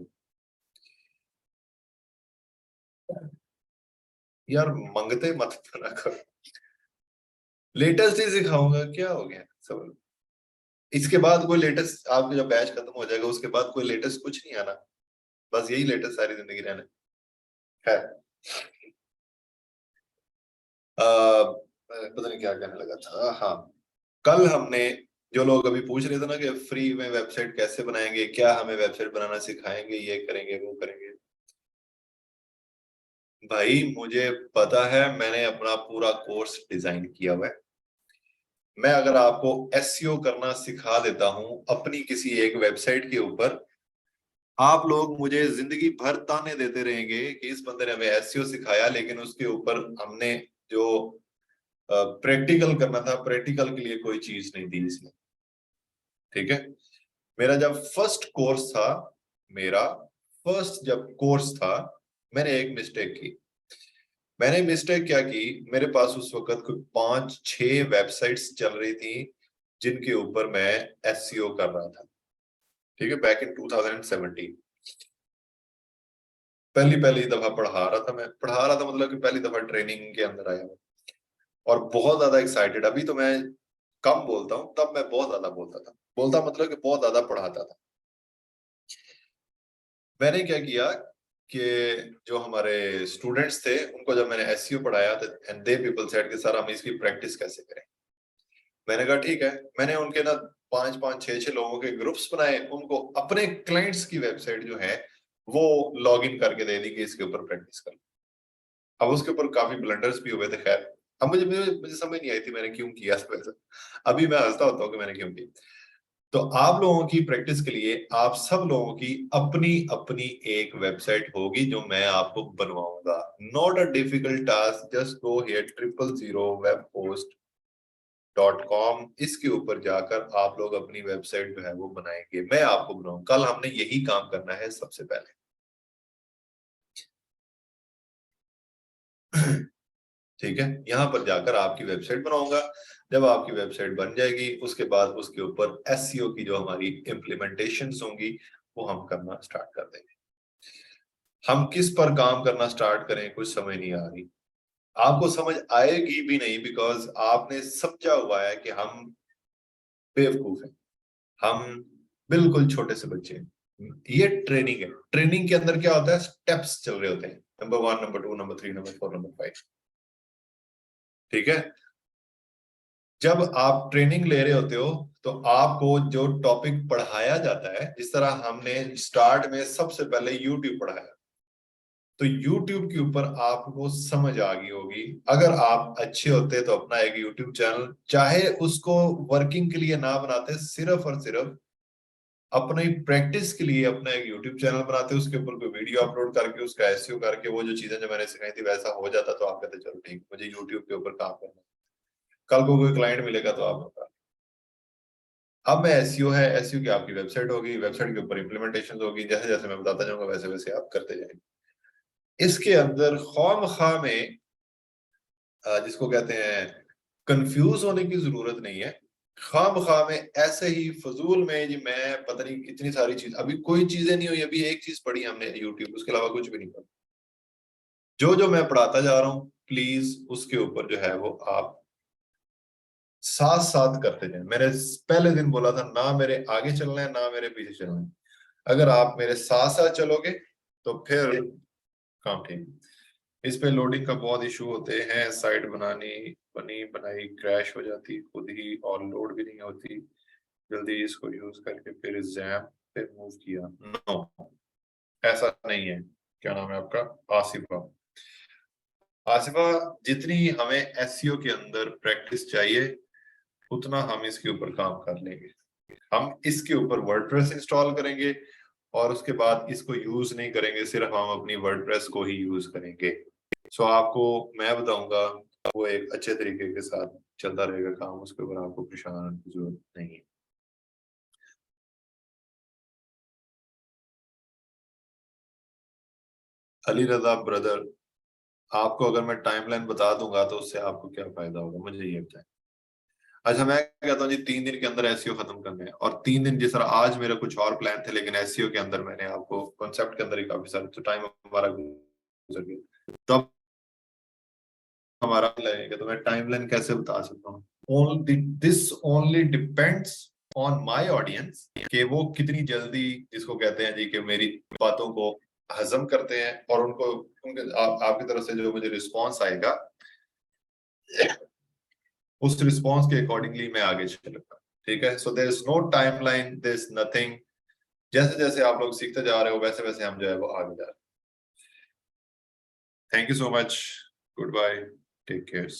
यार मंगते मत ना करो। लेटेस्ट ही सिखाऊंगा, क्या हो गया सब। इसके बाद कोई लेटेस्ट, आपका जब बैच खत्म हो जाएगा उसके बाद कोई लेटेस्ट कुछ नहीं आना, बस यही लेटेस्ट सारी जिंदगी रहना है। पता नहीं क्या कहने लगा था, हाँ। कल हमने, जो लोग अभी पूछ रहे थे ना कि फ्री में वेबसाइट कैसे बनाएंगे, क्या हमें वेबसाइट बनाना सिखाएंगे, ये करेंगे वो करेंगे, भाई मुझे पता है, मैंने अपना पूरा कोर्स डिजाइन किया हुआ है। मैं अगर आपको एसईओ करना सिखा देता हूं अपनी किसी एक वेबसाइट के ऊपर, आप लोग मुझे जिंदगी भर ताने देते रहेंगे कि इस बंदे ने हमें एसईओ सिखाया लेकिन उसके ऊपर हमने जो प्रैक्टिकल करना था, प्रैक्टिकल के लिए कोई चीज नहीं दी इसने। ठीक है, मेरा जब फर्स्ट कोर्स था, मेरा फर्स्ट जब कोर्स था, मैंने एक मिस्टेक की। मैंने मिस्टेक क्या की, मेरे पास उस वक्त कोई 5-6 वेबसाइट्स चल रही थी जिनके ऊपर मैं एसईओ कर रहा था। ठीक है, बैक इन 2017 पहली पहली दफा पढ़ा रहा था, मैं पढ़ा रहा था मतलब कि पहली दफा ट्रेनिंग के अंदर आया हूँ और बहुत ज्यादा एक्साइटेड। अभी तो मैं कम बोलता हूँ, तब मैं बहुत ज्यादा बोलता था, बोलता मतलब कि बहुत ज्यादा पढ़ाता था। मैंने क्या किया कि जो हमारे स्टूडेंट्स थे उनको जब मैंने एसईओ पढ़ाया एंड दे पीपल सेड कि सर हम इसकी प्रैक्टिस कैसे करें। मैंने कहा ठीक है, मैंने उनके ना 5-5 6-6 लोगों के ग्रुप्स बनाए, उनको अपने क्लाइंट्स की वेबसाइट जो है वो लॉग इन करके दे दी कि इसके ऊपर प्रैक्टिस कर। अब उसके ऊपर काफी ब्लंडर्स भी हुए थे, खैर अब मुझे मुझे मुझे समझ नहीं आई थी मैंने क्यों किया वैसे। अभी मैं हंसता होता हूँ कि मैंने क्यों किया। तो आप लोगों की प्रैक्टिस के लिए आप सब लोगों की अपनी अपनी एक वेबसाइट होगी जो मैं आपको बनवाऊंगा। Not a difficult task, just go here www.webhost.com, इसके ऊपर जाकर आप लोग अपनी वेबसाइट जो है वो बनाएंगे, मैं आपको बनाऊंगा। कल हमने यही काम करना है सबसे पहले। ठीक है, यहां पर जाकर आपकी वेबसाइट बनाऊंगा। जब आपकी वेबसाइट बन जाएगी उसके बाद उसके ऊपर एसईओ की जो हमारी इम्प्लीमेंटेशंस होंगी वो हम करना स्टार्ट कर देंगे। हम किस पर काम करना स्टार्ट करें कुछ समझ नहीं आ रही, आपको समझ आएगी भी नहीं, बिकॉज आपने समझा हुआ है कि हम बेवकूफ हैं, हम बिल्कुल छोटे से बच्चे हैं। ये ट्रेनिंग है, ट्रेनिंग के अंदर क्या होता है, स्टेप्स चल रहे होते हैं, number 1, number 2, number 3, number 4, number 5। ठीक है, जब आप ट्रेनिंग ले रहे होते हो तो आपको जो टॉपिक पढ़ाया जाता है, जिस तरह हमने स्टार्ट में सबसे पहले यूट्यूब पढ़ाया, तो YouTube के ऊपर आपको समझ आ गई होगी। अगर आप अच्छे होते तो अपना एक YouTube चैनल, चाहे उसको वर्किंग के लिए ना बनाते, सिर्फ और सिर्फ अपनी प्रैक्टिस के लिए अपना एक YouTube चैनल बनाते, उसके ऊपर कोई वीडियो अपलोड करके उसका एसईओ करके वो जो चीजें जो मैंने सिखाई थी वैसा हो जाता, तो आप कहते चलो ठीक, मुझे YouTube के ऊपर काम करना। कल को कोई क्लाइंट मिलेगा तो आप बता। अब मैं एसईओ है, एसईओ की आपकी वेबसाइट होगी, वेबसाइट के ऊपर इंप्लीमेंटेशन होगी, जैसे जैसे मैं बताता जाऊंगा वैसे वैसे आप करते जाएंगे। इसके अंदर खौम-खा में जिसको कहते हैं कंफ्यूज होने की जरूरत नहीं है। खाम-खा में ऐसे ही फजूल में जी मैं पता नहीं इतनी सारी चीज, अभी कोई चीजें नहीं हुई, अभी एक चीज पढ़ी हमने यूट्यूब, उसके अलावा कुछ भी नहीं पढ़ा। जो जो मैं पढ़ाता जा रहा हूँ प्लीज उसके ऊपर जो है वो आप साथ साथ करते जाएं। मैंने पहले दिन बोला था ना मेरे आगे चलना है ना मेरे पीछे चलना है, अगर आप मेरे साथ साथ चलोगे तो फिर काम ठीक। इस पे लोडिंग का बहुत इशू होते हैं, साइट बनानी बनी बनाई क्रैश हो जाती खुद ही और लोड भी नहीं होती, जल्दी इसको यूज करके फिर एग्जाम पे मूव किया। नो, ऐसा नहीं है। क्या नाम है आपका? आसिफा। आसिफा, जितनी हमें एसईओ के अंदर प्रैक्टिस चाहिए उतना हम इसके ऊपर काम कर लेंगे। हम इसके ऊपर वर्डप्रेस इंस्टॉल करेंगे और उसके बाद इसको यूज नहीं करेंगे, सिर्फ हम अपनी वर्डप्रेस को ही यूज करेंगे। सो आपको मैं बताऊंगा, वो एक अच्छे तरीके के साथ चलता रहेगा काम, उसके ऊपर आपको परेशान होने की जरूरत नहीं है। अली रजा ब्रदर, आपको अगर मैं टाइमलाइन बता दूंगा तो उससे आपको क्या फायदा होगा, मुझे ये बताएं। अच्छा, मैं कहता हूँ जी 3 दिन के अंदर एसईओ खत्म करने हैं, और 3 दिन जिस तरह आज मेरे कुछ और प्लान थे, लेकिन एसईओ के अंदर मैंने आपको कॉन्सेप्ट के अंदर ही काफी सारे, तो टाइम हमारा गुजर गया। तो अब हमारा लगेगा, तो मैं टाइमलाइन कैसे बता सकता हूँ? This only depends on my audience कि वो कितनी जल्दी, जिसको कहते हैं जी कि मेरी बातों को हजम करते हैं, और उनको आपकी तरफ से जो मुझे रिस्पॉन्स आएगा उस रिस्पॉन्स के अकॉर्डिंगली मैं आगे चलूंगा। ठीक है, so there is no timeline, there is nothing. जैसे जैसे आप लोग सीखते जा रहे हो वैसे वैसे हम जो है वो आगे जा रहे हैं। Thank you so much, goodbye, take care.